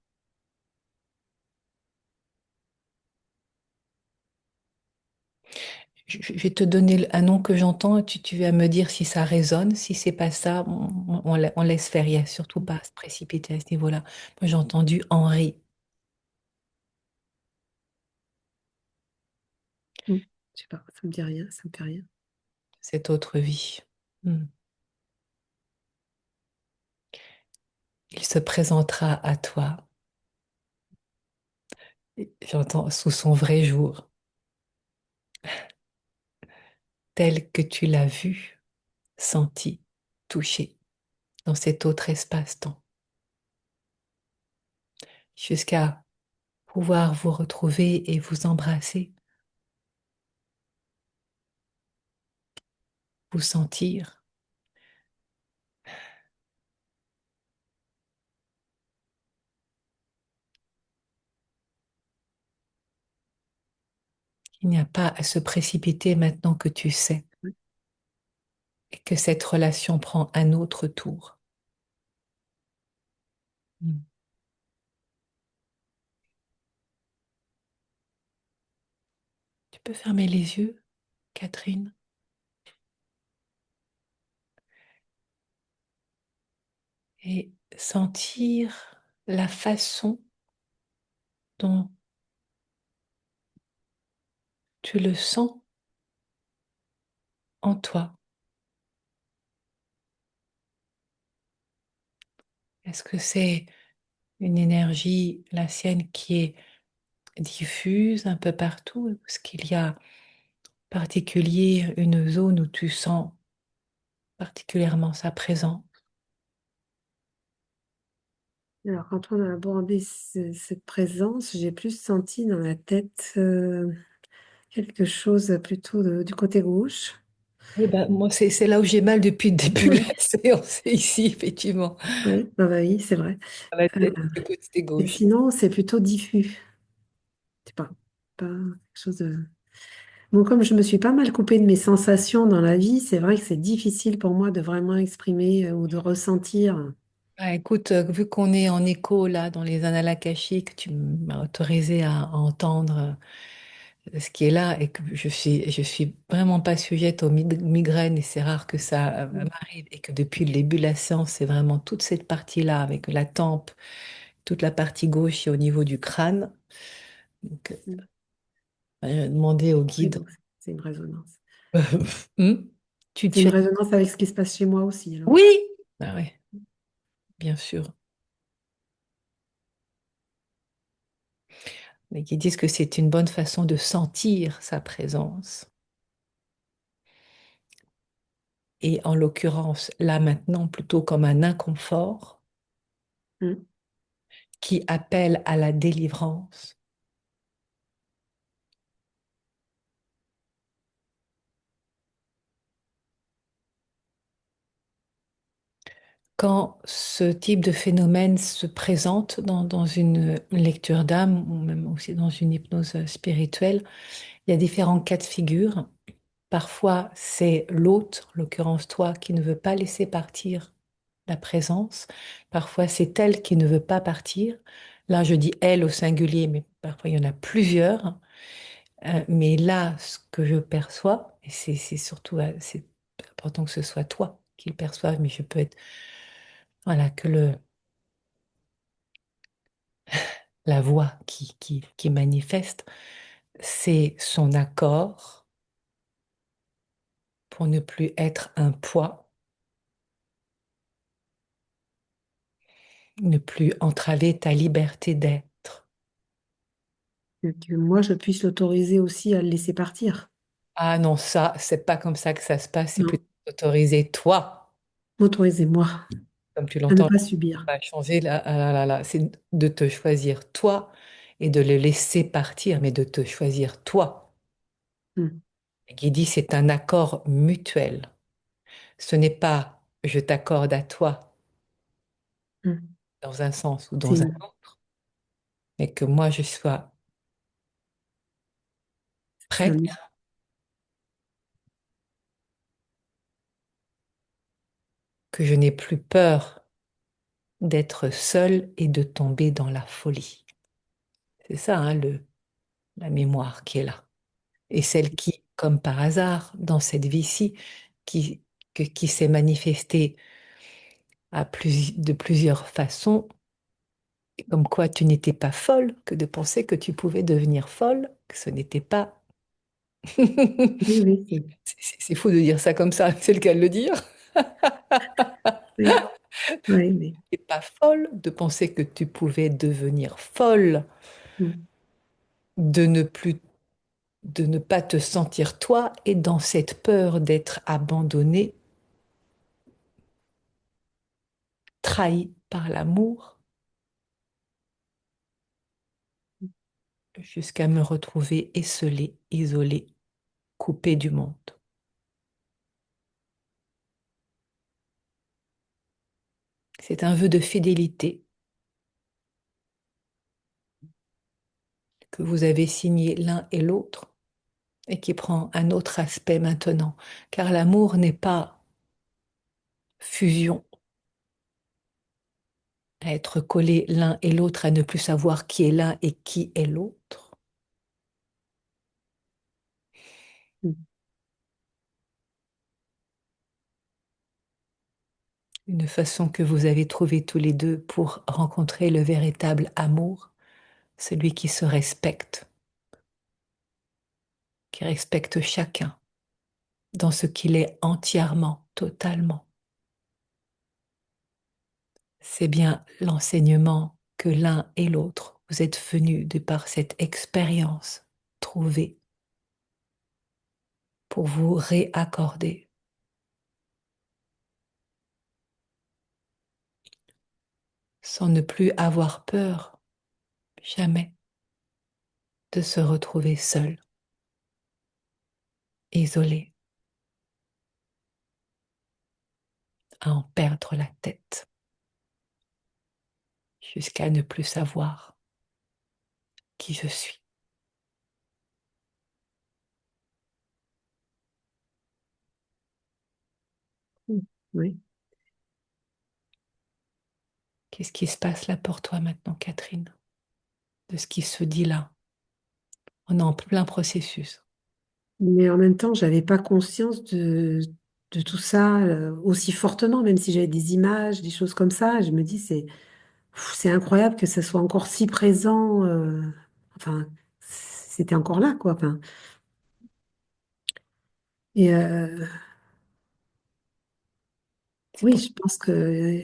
Je vais te donner un nom que j'entends et tu vas me dire si ça résonne. Si c'est pas ça, on laisse faire. Il n'y a surtout pas à se précipiter à ce niveau-là. Moi, j'ai entendu Henri, Hmm. Je sais pas, ça me dit rien, ça me fait rien. cette autre vie. Hmm. Il se présentera à toi. J'entends sous son vrai jour, tel que tu l'as vu, senti, touché dans cet autre espace-temps, jusqu'à pouvoir vous retrouver et vous embrasser, vous sentir. Il n'y a pas à se précipiter maintenant que tu sais Ouais. et que cette relation prend un autre tour. Mm. Tu peux fermer les yeux, Catherine, et sentir la façon dont tu le sens en toi. Est-ce que c'est une énergie, la sienne, qui est diffuse un peu partout? Est-ce qu'il y a particulier une zone où tu sens particulièrement sa présence? Alors, quand on a abordé cette présence, j'ai plus senti dans la tête quelque chose plutôt du côté gauche. Eh ben, moi, c'est là où j'ai mal depuis le début de Oui, la séance, c'est ici, effectivement. oui, bah oui, c'est vrai. Dans la Euh, tête, le côté et gauche. sinon, c'est plutôt diffus. C'est pas quelque chose de... Bon, comme je me suis pas mal coupée de mes sensations dans la vie, c'est vrai que c'est difficile pour moi de vraiment exprimer ou de ressentir. Ah, écoute, vu qu'on est en écho là dans les annales akashiques, tu m'as autorisé à entendre ce qui est là et que je suis vraiment pas sujette aux migraines et c'est rare que ça Mm. m'arrive et que depuis le début de la séance, c'est vraiment toute cette partie-là avec la tempe, toute la partie gauche et au niveau du crâne. Donc, Mm. demander au Oui, guide. donc c'est une résonance. Hmm. Tu C'est une fais. résonance avec ce qui se passe chez moi aussi, alors. Oui! Ah ouais, bien sûr. Mais qui disent que c'est une bonne façon de sentir sa présence. Et en l'occurrence, là maintenant, plutôt comme un inconfort Mm. qui appelle à la délivrance. Quand ce type de phénomène se présente dans une lecture d'âme ou même aussi dans une hypnose spirituelle, il y a différents cas de figure. Parfois, c'est l'hôte, en l'occurrence toi, qui ne veut pas laisser partir la présence. Parfois, c'est elle qui ne veut pas partir. Là, je dis elle au singulier, mais parfois il y en a plusieurs. Mais là, ce que je perçois, et c'est surtout c'est important que ce soit toi qui le perçoive, mais je peux être, voilà, que la voix qui manifeste, c'est son accord pour ne plus être un poids, ne plus entraver ta liberté d'être. Que moi, je puisse l'autoriser aussi à le laisser partir. Ah non, ça, c'est pas comme ça que ça se passe, c'est Non, plutôt autoriser toi, autorisez-moi comme tu à ne l'entends, pas subir. pas changer là, ah là, là, là, c'est de te choisir toi et de le laisser partir, mais de te choisir toi. Mm. Qui dit c'est un accord mutuel. Ce n'est pas je t'accorde à toi Mm. dans un sens ou C'est dans un autre, mais que moi je sois c'est prête, que je n'ai plus peur d'être seule et de tomber dans la folie. C'est ça, hein, la mémoire qui est là. Et celle qui, comme par hasard, dans cette vie-ci, qui, qui s'est manifestée de plusieurs façons, et comme quoi tu n'étais pas folle, que de penser que tu pouvais devenir folle, que ce n'était pas. oui, oui, C'est fou de dire ça comme ça, c'est le cas de le dire. oui, oui, mais C'est pas folle de penser que tu pouvais devenir folle, mm. de ne plus, de ne pas te sentir toi et dans cette peur d'être abandonné, trahi par l'amour, jusqu'à me retrouver esselée, isolée, coupée du monde. C'est un vœu de fidélité que vous avez signé l'un et l'autre et qui prend un autre aspect maintenant, car l'amour n'est pas fusion, à être collés l'un et l'autre, à ne plus savoir qui est l'un et qui est l'autre. Mm. Une façon que vous avez trouvée tous les deux pour rencontrer le véritable amour, celui qui se respecte, qui respecte chacun dans ce qu'il est entièrement, totalement. C'est bien l'enseignement que l'un et l'autre, vous êtes venus de par cette expérience trouver pour vous réaccorder sans ne plus avoir peur, jamais, de se retrouver seul, isolé, à en perdre la tête, jusqu'à ne plus savoir qui je suis. Mm. Oui. Qu'est-ce qui se passe là pour toi maintenant, Catherine, de ce qui se dit là? On est en plein processus. Mais en même temps, j'avais pas conscience de tout ça aussi fortement, même si j'avais des images, des choses comme ça. Je me dis, c'est incroyable que ça soit encore si présent. Enfin, c'était encore là, quoi. Enfin, et C'est oui, pour je pense que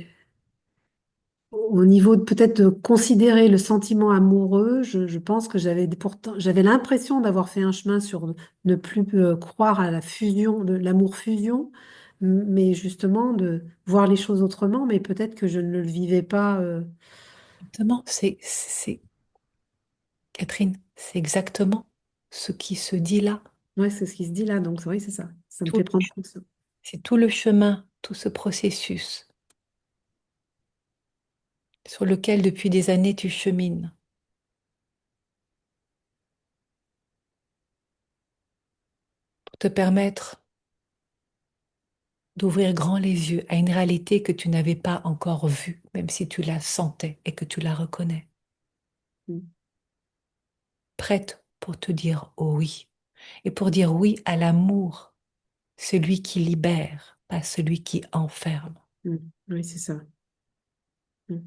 au niveau peut-être de considérer le sentiment amoureux, je pense que pourtant j'avais l'impression d'avoir fait un chemin sur ne plus croire à la fusion, de l'amour fusion, mais justement de voir les choses autrement, mais peut-être que je ne le vivais pas. exactement, Catherine, c'est exactement ce qui se dit là. Ouais, c'est ce qui se dit là, donc oui, c'est ça. Ça me Tout, fait prendre conscience. c'est tout le chemin, tout ce processus sur lequel depuis des années tu chemines pour te permettre d'ouvrir grand les yeux à une réalité que tu n'avais pas encore vue, même si tu la sentais et que tu la reconnais. Mm, Prête pour te dire oui et pour dire oui à l'amour, celui qui libère, pas celui qui enferme. mm. Oui, c'est ça. Mm.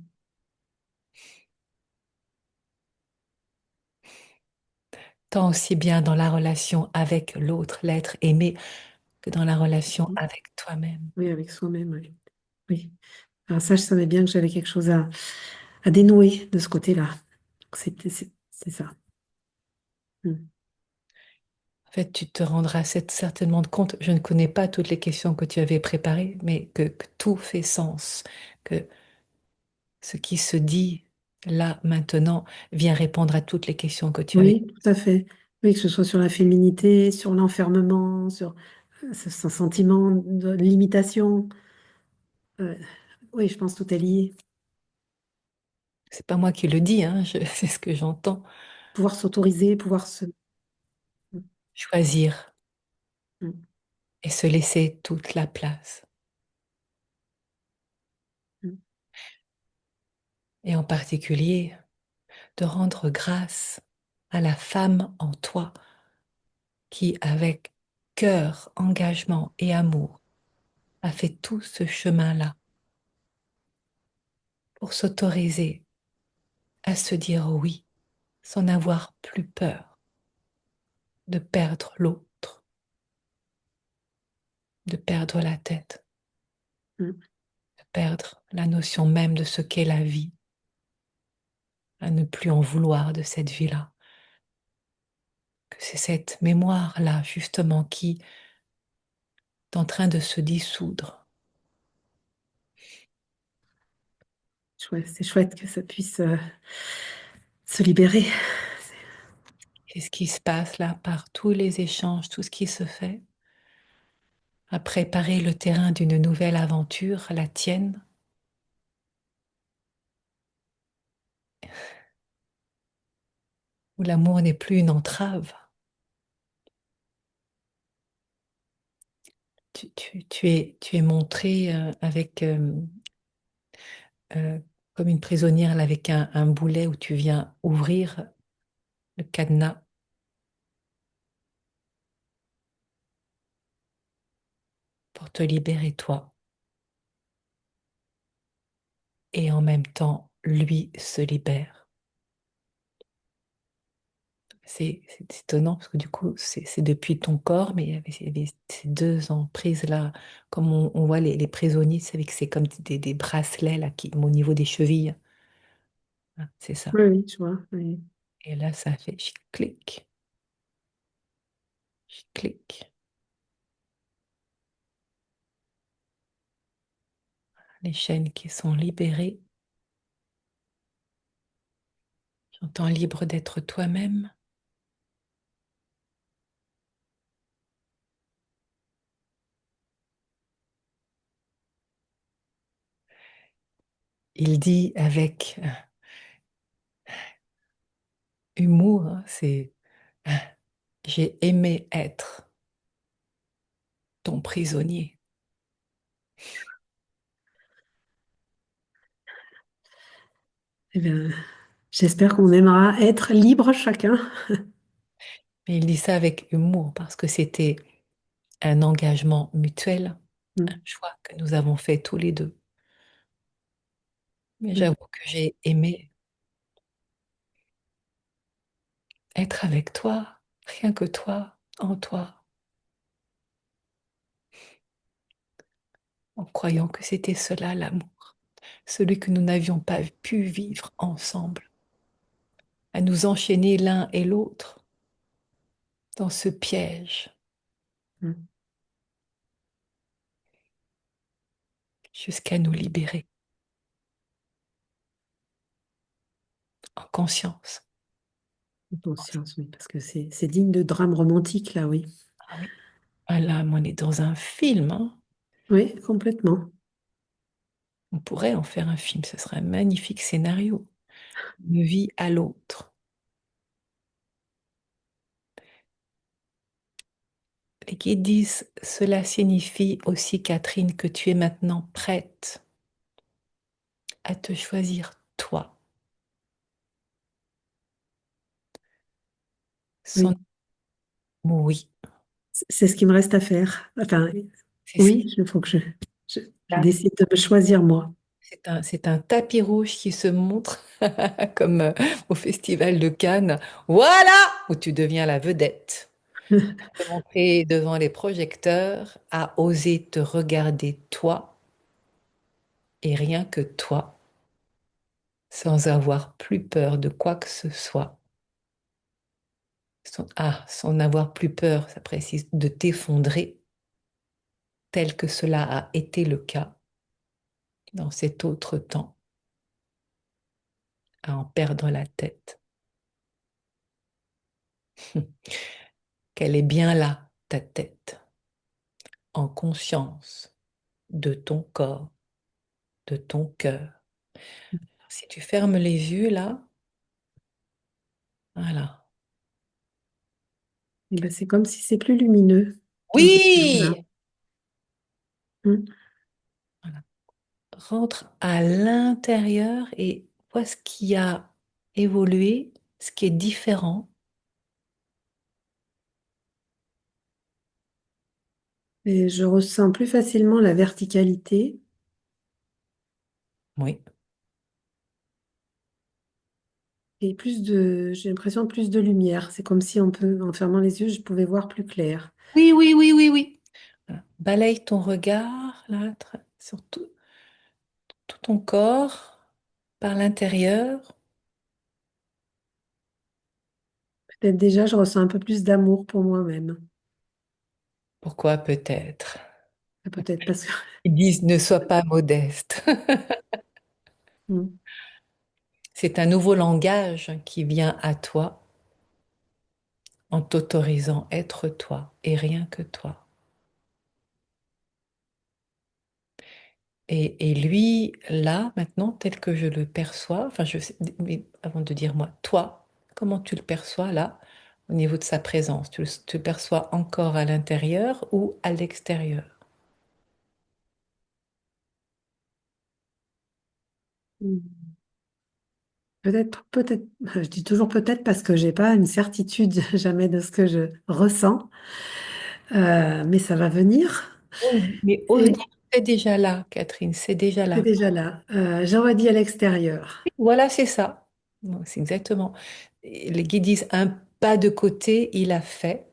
Tant aussi bien dans la relation avec l'autre, l'être aimé, que dans la relation avec toi-même. Oui, avec soi-même, oui. Oui. Alors ça, je savais bien que j'avais quelque chose à dénouer de ce côté-là. Donc, c'est ça. Mm. En fait, tu te rendras certainement compte, je ne connais pas toutes les questions que tu avais préparées, mais que tout fait sens, que ce qui se dit là, maintenant, vient répondre à toutes les questions que tu avais. Oui, tout à fait. Oui, que ce soit sur la féminité, sur l'enfermement, sur ce sentiment de limitation. Euh, oui, je pense que tout est lié. C'est pas moi qui le dis, hein, c'est ce que j'entends. Pouvoir s'autoriser, pouvoir se... Choisir Mm, et se laisser toute la place. mm. Et en particulier, de rendre grâce à la femme en toi qui, avec cœur, engagement et amour, a fait tout ce chemin-là pour s'autoriser à se dire oui sans avoir plus peur de perdre l'autre, de perdre la tête, Mm. de perdre la notion même de ce qu'est la vie, à ne plus en vouloir de cette vie-là, que c'est cette mémoire-là justement qui est en train de se dissoudre. C'est chouette que ça puisse se libérer. Et ce qui se passe là par tous les échanges, tout ce qui se fait, à préparer le terrain d'une nouvelle aventure, la tienne, où l'amour n'est plus une entrave. Tu es montré avec euh, comme une prisonnière là, avec un boulet où tu viens ouvrir le cadenas pour te libérer toi. Et en même temps, lui se libère. C'est étonnant parce que du coup, c'est depuis ton corps, mais il y avait ces deux emprises-là, comme on voit les prisonniers, c'est avec c'est comme des bracelets là, qui, au niveau des chevilles. Hein, c'est ça. Oui, oui, tu vois. Oui. Et là, ça fait clic, clic. Les chaînes qui sont libérées. J'entends libre d'être toi-même. Il dit avec humour, hein, c'est j'ai aimé être ton prisonnier. Eh bien, j'espère qu'on aimera être libre chacun. Mais il dit ça avec humour parce que c'était un engagement mutuel, un Mm, choix que nous avons fait tous les deux. Mais mm. j'avoue que j'ai aimé être avec toi, rien que toi, en toi, en croyant que c'était cela l'amour, celui que nous n'avions pas pu vivre ensemble, à nous enchaîner l'un et l'autre dans ce piège Mm. jusqu'à nous libérer en conscience. Conscience, oui, parce que c'est digne de drame romantique, là, oui. Ah oui, ah là, on est dans un film, hein. Oui, complètement. On pourrait en faire un film, ce serait un magnifique scénario. Une vie à l'autre. Les guides disent, cela signifie aussi, Catherine, que tu es maintenant prête à te choisir toi, sans Oui, oui. c'est ce qui me reste à faire. Enfin, C'est ça. oui, il faut que je décide de me choisir moi. C'est un tapis rouge qui se montre comme au Festival de Cannes. Voilà où tu deviens la vedette. Te montrer devant les projecteurs, à oser te regarder toi et rien que toi, sans avoir plus peur de quoi que ce soit. Sans avoir plus peur, ça précise, de t'effondrer, tel que cela a été le cas dans cet autre temps, à en perdre la tête. Qu'elle est bien là, ta tête, en conscience de ton corps, de ton cœur. Si tu fermes les yeux là, voilà. Et ben, c'est comme si c'est plus lumineux dans cette là. Oui! Voilà. Rentre à l'intérieur et vois ce qui a évolué, ce qui est différent. Et je ressens plus facilement la verticalité Oui. et j'ai l'impression de plus de lumière. C'est comme si en fermant les yeux, je pouvais voir plus clair. Oui, oui, oui, oui, oui. Voilà. Balaye ton regard là, sur tout ton corps, par l'intérieur. Peut-être déjà, je ressens un peu plus d'amour pour moi-même. Pourquoi peut-être? Peut-être parce que Ils disent ne sois pas modeste. Mm. C'est un nouveau langage qui vient à toi en t'autorisant être toi et rien que toi. Et lui, là, maintenant, tel que je le perçois, enfin, mais avant de dire moi, toi, comment tu le perçois là, au niveau de sa présence? Tu le perçois encore à l'intérieur ou à l'extérieur? Peut-être, je dis toujours peut-être parce que j'ai pas une certitude jamais de ce que je ressens. Mais ça va venir. Mais ose Et dire, c'est déjà là, Catherine, c'est déjà c'est là. déjà là. J'aurais dit à l'extérieur. Voilà, c'est ça. Bon, c'est exactement. Et les guides disent un pas de côté, il a fait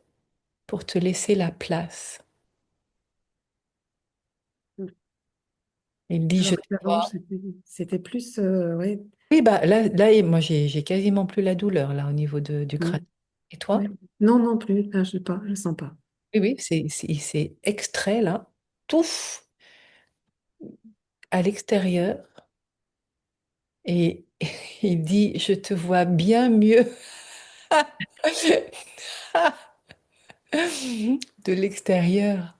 pour te laisser la place. Il dit, je Alors te qu'avant, vois. c'était plus, ouais, Oui, bah moi, j'ai quasiment plus la douleur là au niveau du mm, crâne. Et ouais. toi? Non, non plus. Là, je sais pas, je sens pas. Oui, oui, c'est extrait là, tout à l'extérieur. Et il dit, je te vois bien mieux de l'extérieur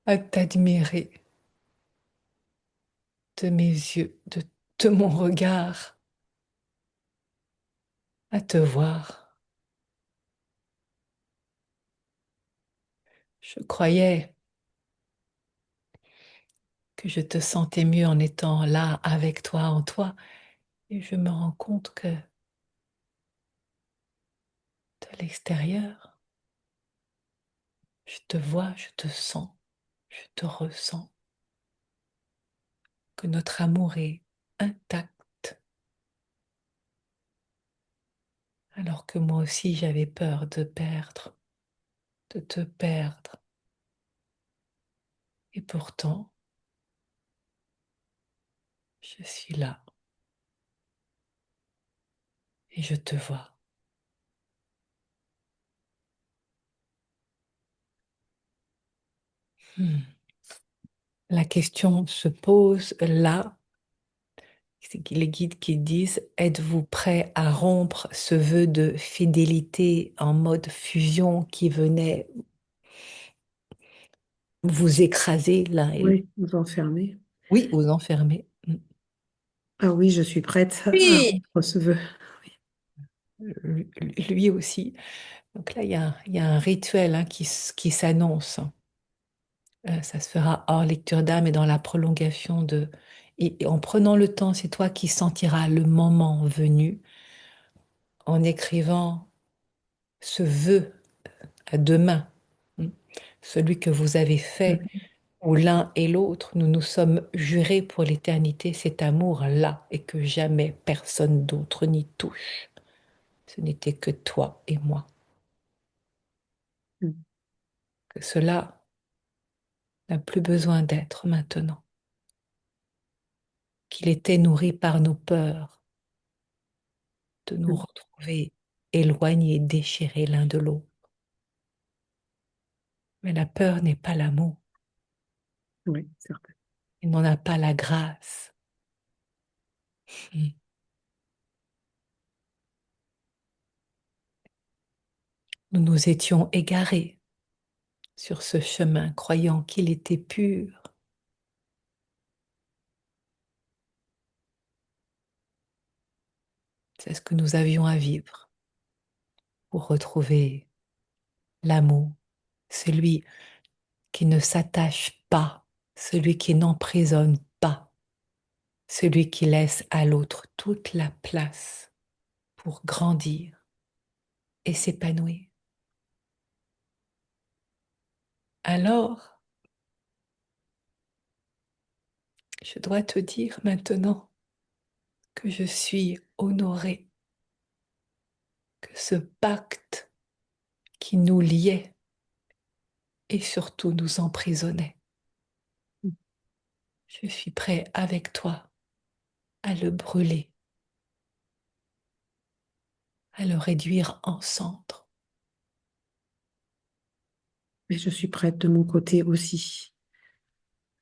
à t'admirer de mes yeux, de mon regard, à te voir. Je croyais que je te sentais mieux en étant là avec toi, en toi. Et je me rends compte que de l'extérieur, je te vois, je te sens, je te ressens, que notre amour est intact, alors que moi aussi j'avais peur de perdre, de te perdre. Et pourtant, je suis là et je te vois. Hmm. La question se pose là, c'est que les guides qui disent, êtes-vous prêt à rompre ce vœu de fidélité en mode fusion qui venait vous écraser l'un et l'autre? Oui, vous enfermer. Oui, vous enfermer. Hmm. Ah oui, je suis prête à Oui, rompre ce vœu. lui aussi. Donc là, il y a un rituel hein, qui s'annonce. Ça se fera hors lecture d'âme et dans la prolongation de... Et en prenant le temps, c'est toi qui sentiras le moment venu en écrivant ce vœu à deux mains, hein, celui que vous avez fait, Oui, où l'un et l'autre, nous nous sommes jurés pour l'éternité cet amour-là et que jamais personne d'autre n'y touche. Ce n'était que toi et moi. oui, Que cela n'a plus besoin d'être maintenant. Qu'il était nourri par nos peurs de nous oui, retrouver éloignés, déchirés l'un de l'autre. Mais la peur n'est pas l'amour. oui, certain. Il n'en a pas la grâce. Nous nous étions égarés sur ce chemin, croyant qu'il était pur. C'est ce que nous avions à vivre pour retrouver l'amour, celui qui ne s'attache pas, celui qui n'emprisonne pas, celui qui laisse à l'autre toute la place pour grandir et s'épanouir. Alors, je dois te dire maintenant que je suis honorée, que ce pacte qui nous liait et surtout nous emprisonnait, je suis prêt avec toi à le brûler, à le réduire en cendres. Mais je suis prête de mon côté aussi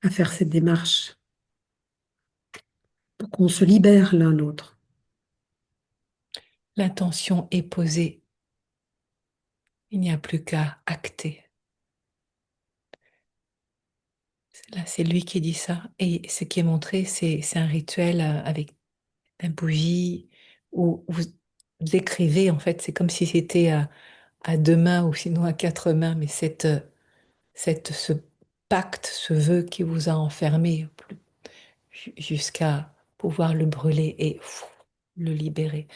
à faire cette démarche pour qu'on se libère l'un l'autre. L'intention est posée, il n'y a plus qu'à acter. Là, c'est lui qui dit ça. Et ce qui est montré, c'est un rituel avec la bougie où vous écrivez, en fait, c'est comme si c'était à deux mains ou sinon à quatre mains, mais ce pacte, ce vœu qui vous a enfermé jusqu'à pouvoir le brûler et le libérer.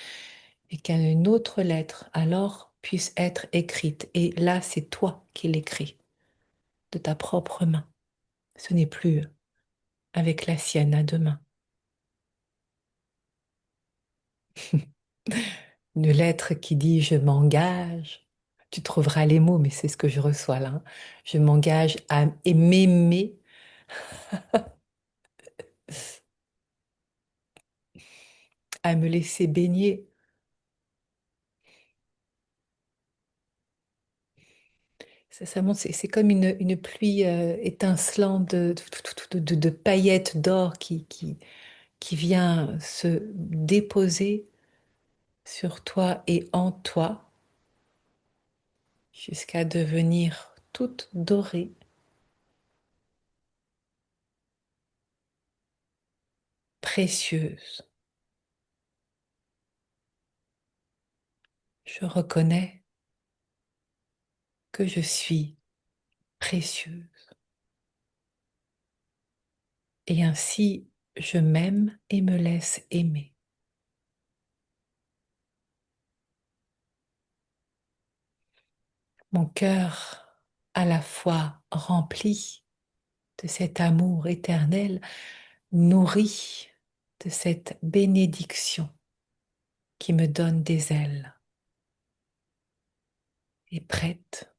Et qu'une autre lettre alors puisse être écrite. Et là, c'est toi qui l'écris de ta propre main. Ce n'est plus avec la sienne à deux mains. Une lettre qui dit je m'engage. Tu trouveras les mots, mais c'est ce que je reçois là, hein. Je m'engage à m'aimer, à me laisser baigner. Ça monte, c'est comme une pluie étincelante de paillettes d'or qui vient se déposer sur toi et en toi jusqu'à devenir toute dorée, précieuse. Je reconnais que je suis précieuse. Et ainsi, je m'aime et me laisse aimer. mon cœur à la fois rempli de cet amour éternel, nourri de cette bénédiction qui me donne des ailes et prête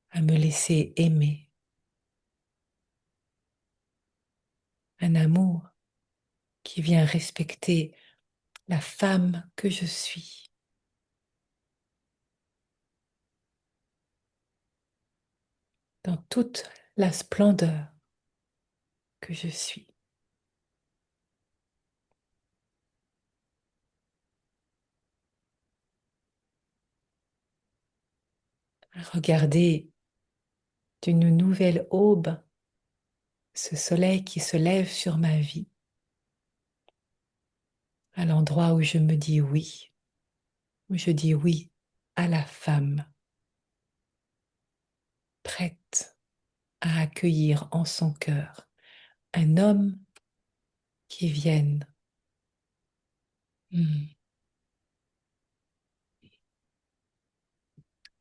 à me laisser aimer. Un amour qui vient respecter la femme que je suis dans toute la splendeur que je suis. Regardez d'une nouvelle aube ce soleil qui se lève sur ma vie, à l'endroit où je me dis oui, où je dis oui à la femme, prête à accueillir en son cœur un homme qui vienne hmm,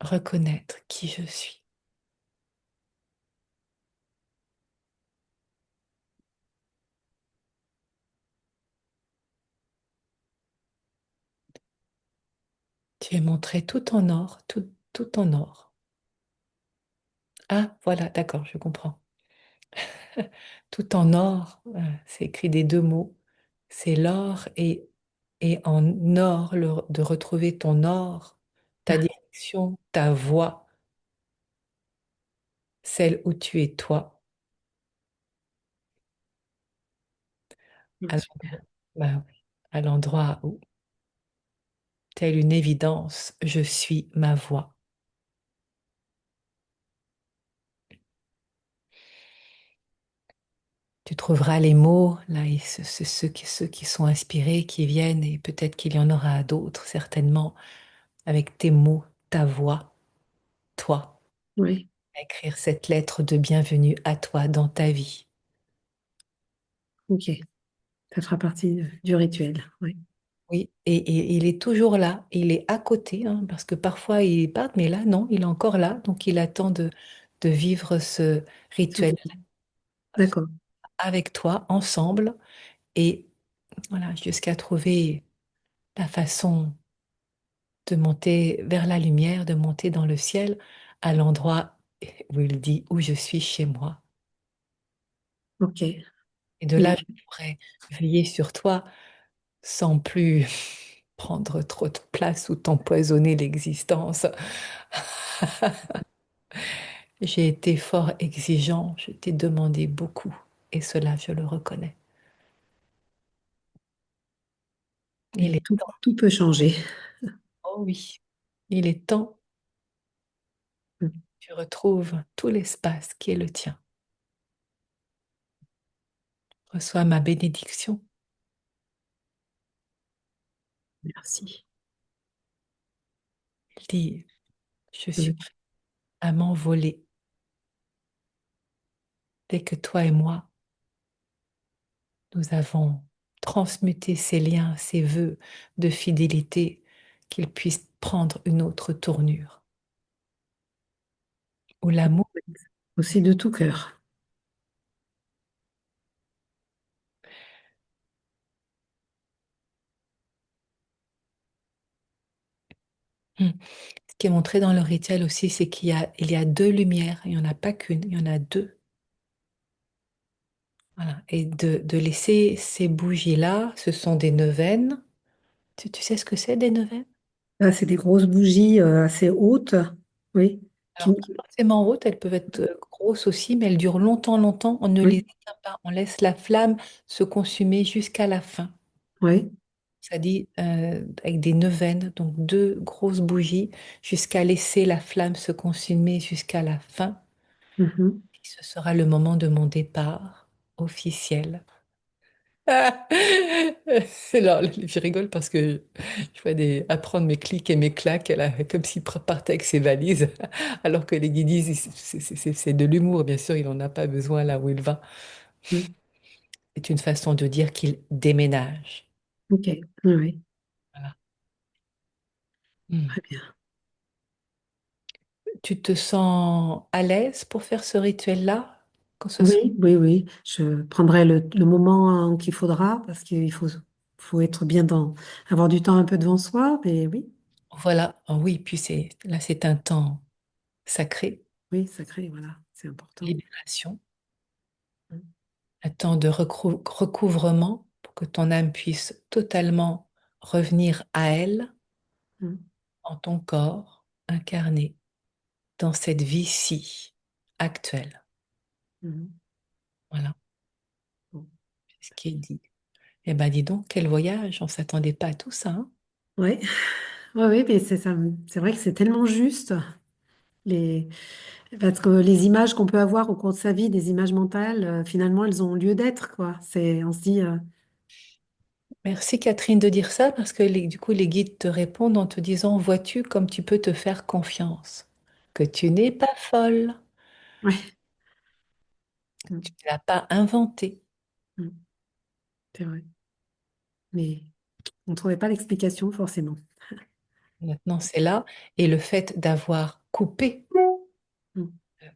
reconnaître qui je suis. Tu es montré tout en or, tout en or. Ah, voilà, d'accord, je comprends. Tout en or, c'est écrit des deux mots. C'est l'or et en or, de retrouver ton or, ta Ah, direction, ta voie, celle où tu es toi. ah, À super. l'endroit bah oui, à l'endroit où, telle une évidence, je suis ma voix. Tu trouveras les mots, là, et ceux qui sont inspirés, qui viennent, et peut-être qu'il y en aura d'autres, certainement, avec tes mots, ta voix, toi, Oui, à écrire cette lettre de bienvenue à toi dans ta vie. ok. Ça fera partie du rituel. Oui. Oui, et il est toujours là, il est à côté, hein, parce que parfois il part, mais là, non, il est encore là, donc il attend de vivre ce rituel D'accord. avec toi, ensemble, et voilà, jusqu'à trouver la façon de monter vers la lumière, de monter dans le ciel, à l'endroit où il dit, où je suis chez moi. Ok. Et de là, Oui. je pourrais veiller sur toi sans plus prendre trop de place ou t'empoisonner l'existence. J'ai été fort exigeant, je t'ai demandé beaucoup, et cela, je le reconnais. Il Mais est tout, temps, tout peut changer. oh oui, il est temps que tu retrouves tout l'espace qui est le tien. Reçois ma bénédiction. Merci. Il dit, je suis Je- prêt à m'envoler dès que toi et moi, nous avons transmuté ces liens, ces vœux de fidélité, qu'ils puissent prendre une autre tournure, où l'amour, Aussi de tout cœur. hmm, ce qui est montré dans le rituel aussi, c'est il y a deux lumières, il n'y en a pas qu'une, il y en a deux. Voilà. Et de laisser ces bougies-là, ce sont des neuvaines. Tu sais ce que c'est des neuvaines? Là, c'est des grosses bougies assez hautes. Oui. Alors, pas forcément hautes, elles peuvent être grosses aussi, mais elles durent longtemps, longtemps. On ne les Oui. éteint pas, on laisse la flamme se consumer jusqu'à la fin. Oui. Ça dit avec des neuvaines, donc deux grosses bougies, jusqu'à laisser la flamme se consumer jusqu'à la fin. Mhm. Et ce sera le moment de mon départ officiel. Ah, c'est là, je rigole parce que je vois apprendre mes clics et mes claques comme s'il partait avec ses valises, alors que les guides, c'est de l'humour, bien sûr, il n'en a pas besoin là où il va. Mhm. C'est une façon de dire qu'il déménage. Ok. Oui, oui. Voilà. Hmm. Très bien. Tu te sens à l'aise pour faire ce rituel-là quand ce soir? Oui, oui, oui. Je prendrai le moment qu'il faudra parce faut être bien avoir du temps un peu devant soi. Mais oui, Voilà, oh oui, puis là, c'est un temps sacré, oui, sacré, voilà, c'est important. libération, un temps de recouvrement pour que ton âme puisse totalement revenir à elle Mm, en ton corps incarné dans cette vie-ci actuelle. mm, Voilà, bon. c'est ce qui est dit. Eh ben, dis donc, quel voyage, on s'attendait pas à tout ça, hein. Ouais, ouais, oui, mais c'est ça. C'est vrai que c'est tellement juste. Les... Parce que les images qu'on peut avoir au cours de sa vie, des images mentales, finalement, elles ont lieu d'être, quoi. On se dit, Merci Catherine de dire ça parce que du coup les guides te répondent en te disant, vois-tu comme tu peux te faire confiance, que tu n'es pas folle, ouais, tu mm, ne l'as pas inventé. mm, c'est vrai. Mais on ne trouvait pas l'explication forcément. Maintenant c'est là et le fait d'avoir coupé Mm,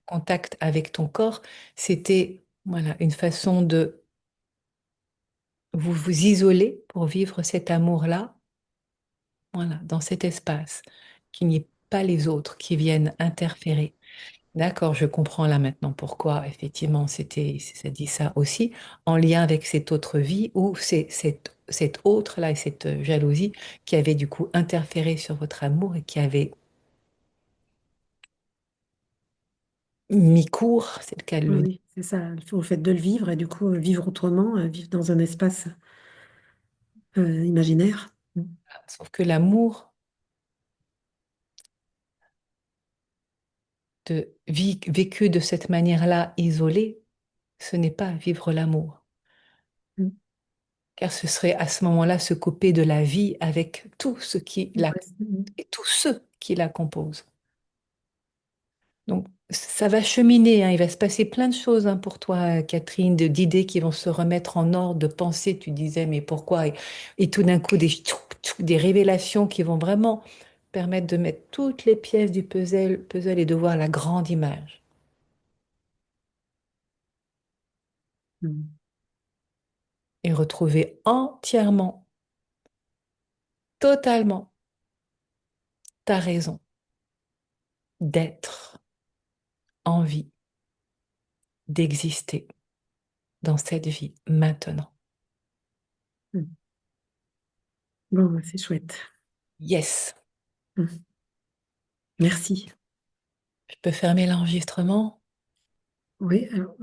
contact avec ton corps, c'était voilà une façon de vous isoler pour vivre cet amour-là, voilà, dans cet espace, qu'il n'y ait pas les autres qui viennent interférer. D'accord, je comprends là maintenant pourquoi effectivement ça dit ça aussi, en lien avec cette autre vie ou c'est cette autre-là et cette jalousie qui avait du coup interféré sur votre amour et qui avait mis court, c'est le cas de oui, le dire. oui, c'est ça. Au fait de le vivre et du coup, vivre autrement, vivre dans un espace imaginaire. Mm, Sauf que l'amour vécu de cette manière-là, isolé, ce n'est pas vivre l'amour. mm. Car ce serait à ce moment-là se couper de la vie avec tout ce qui la Ouais, mm, et tous ceux qui la composent. Donc, ça va cheminer, hein. Il va se passer plein de choses hein, pour toi, Catherine, d'idées qui vont se remettre en ordre, de pensées. Tu disais, mais pourquoi? Et tout d'un coup, des révélations qui vont vraiment permettre de mettre toutes les pièces du puzzle et de voir la grande image mm, et retrouver entièrement, totalement ta raison d'être en vie, d'exister dans cette vie maintenant. mm. Bon, bah, c'est chouette. Yes, Mm. Merci. je peux fermer l'enregistrement. Oui, alors,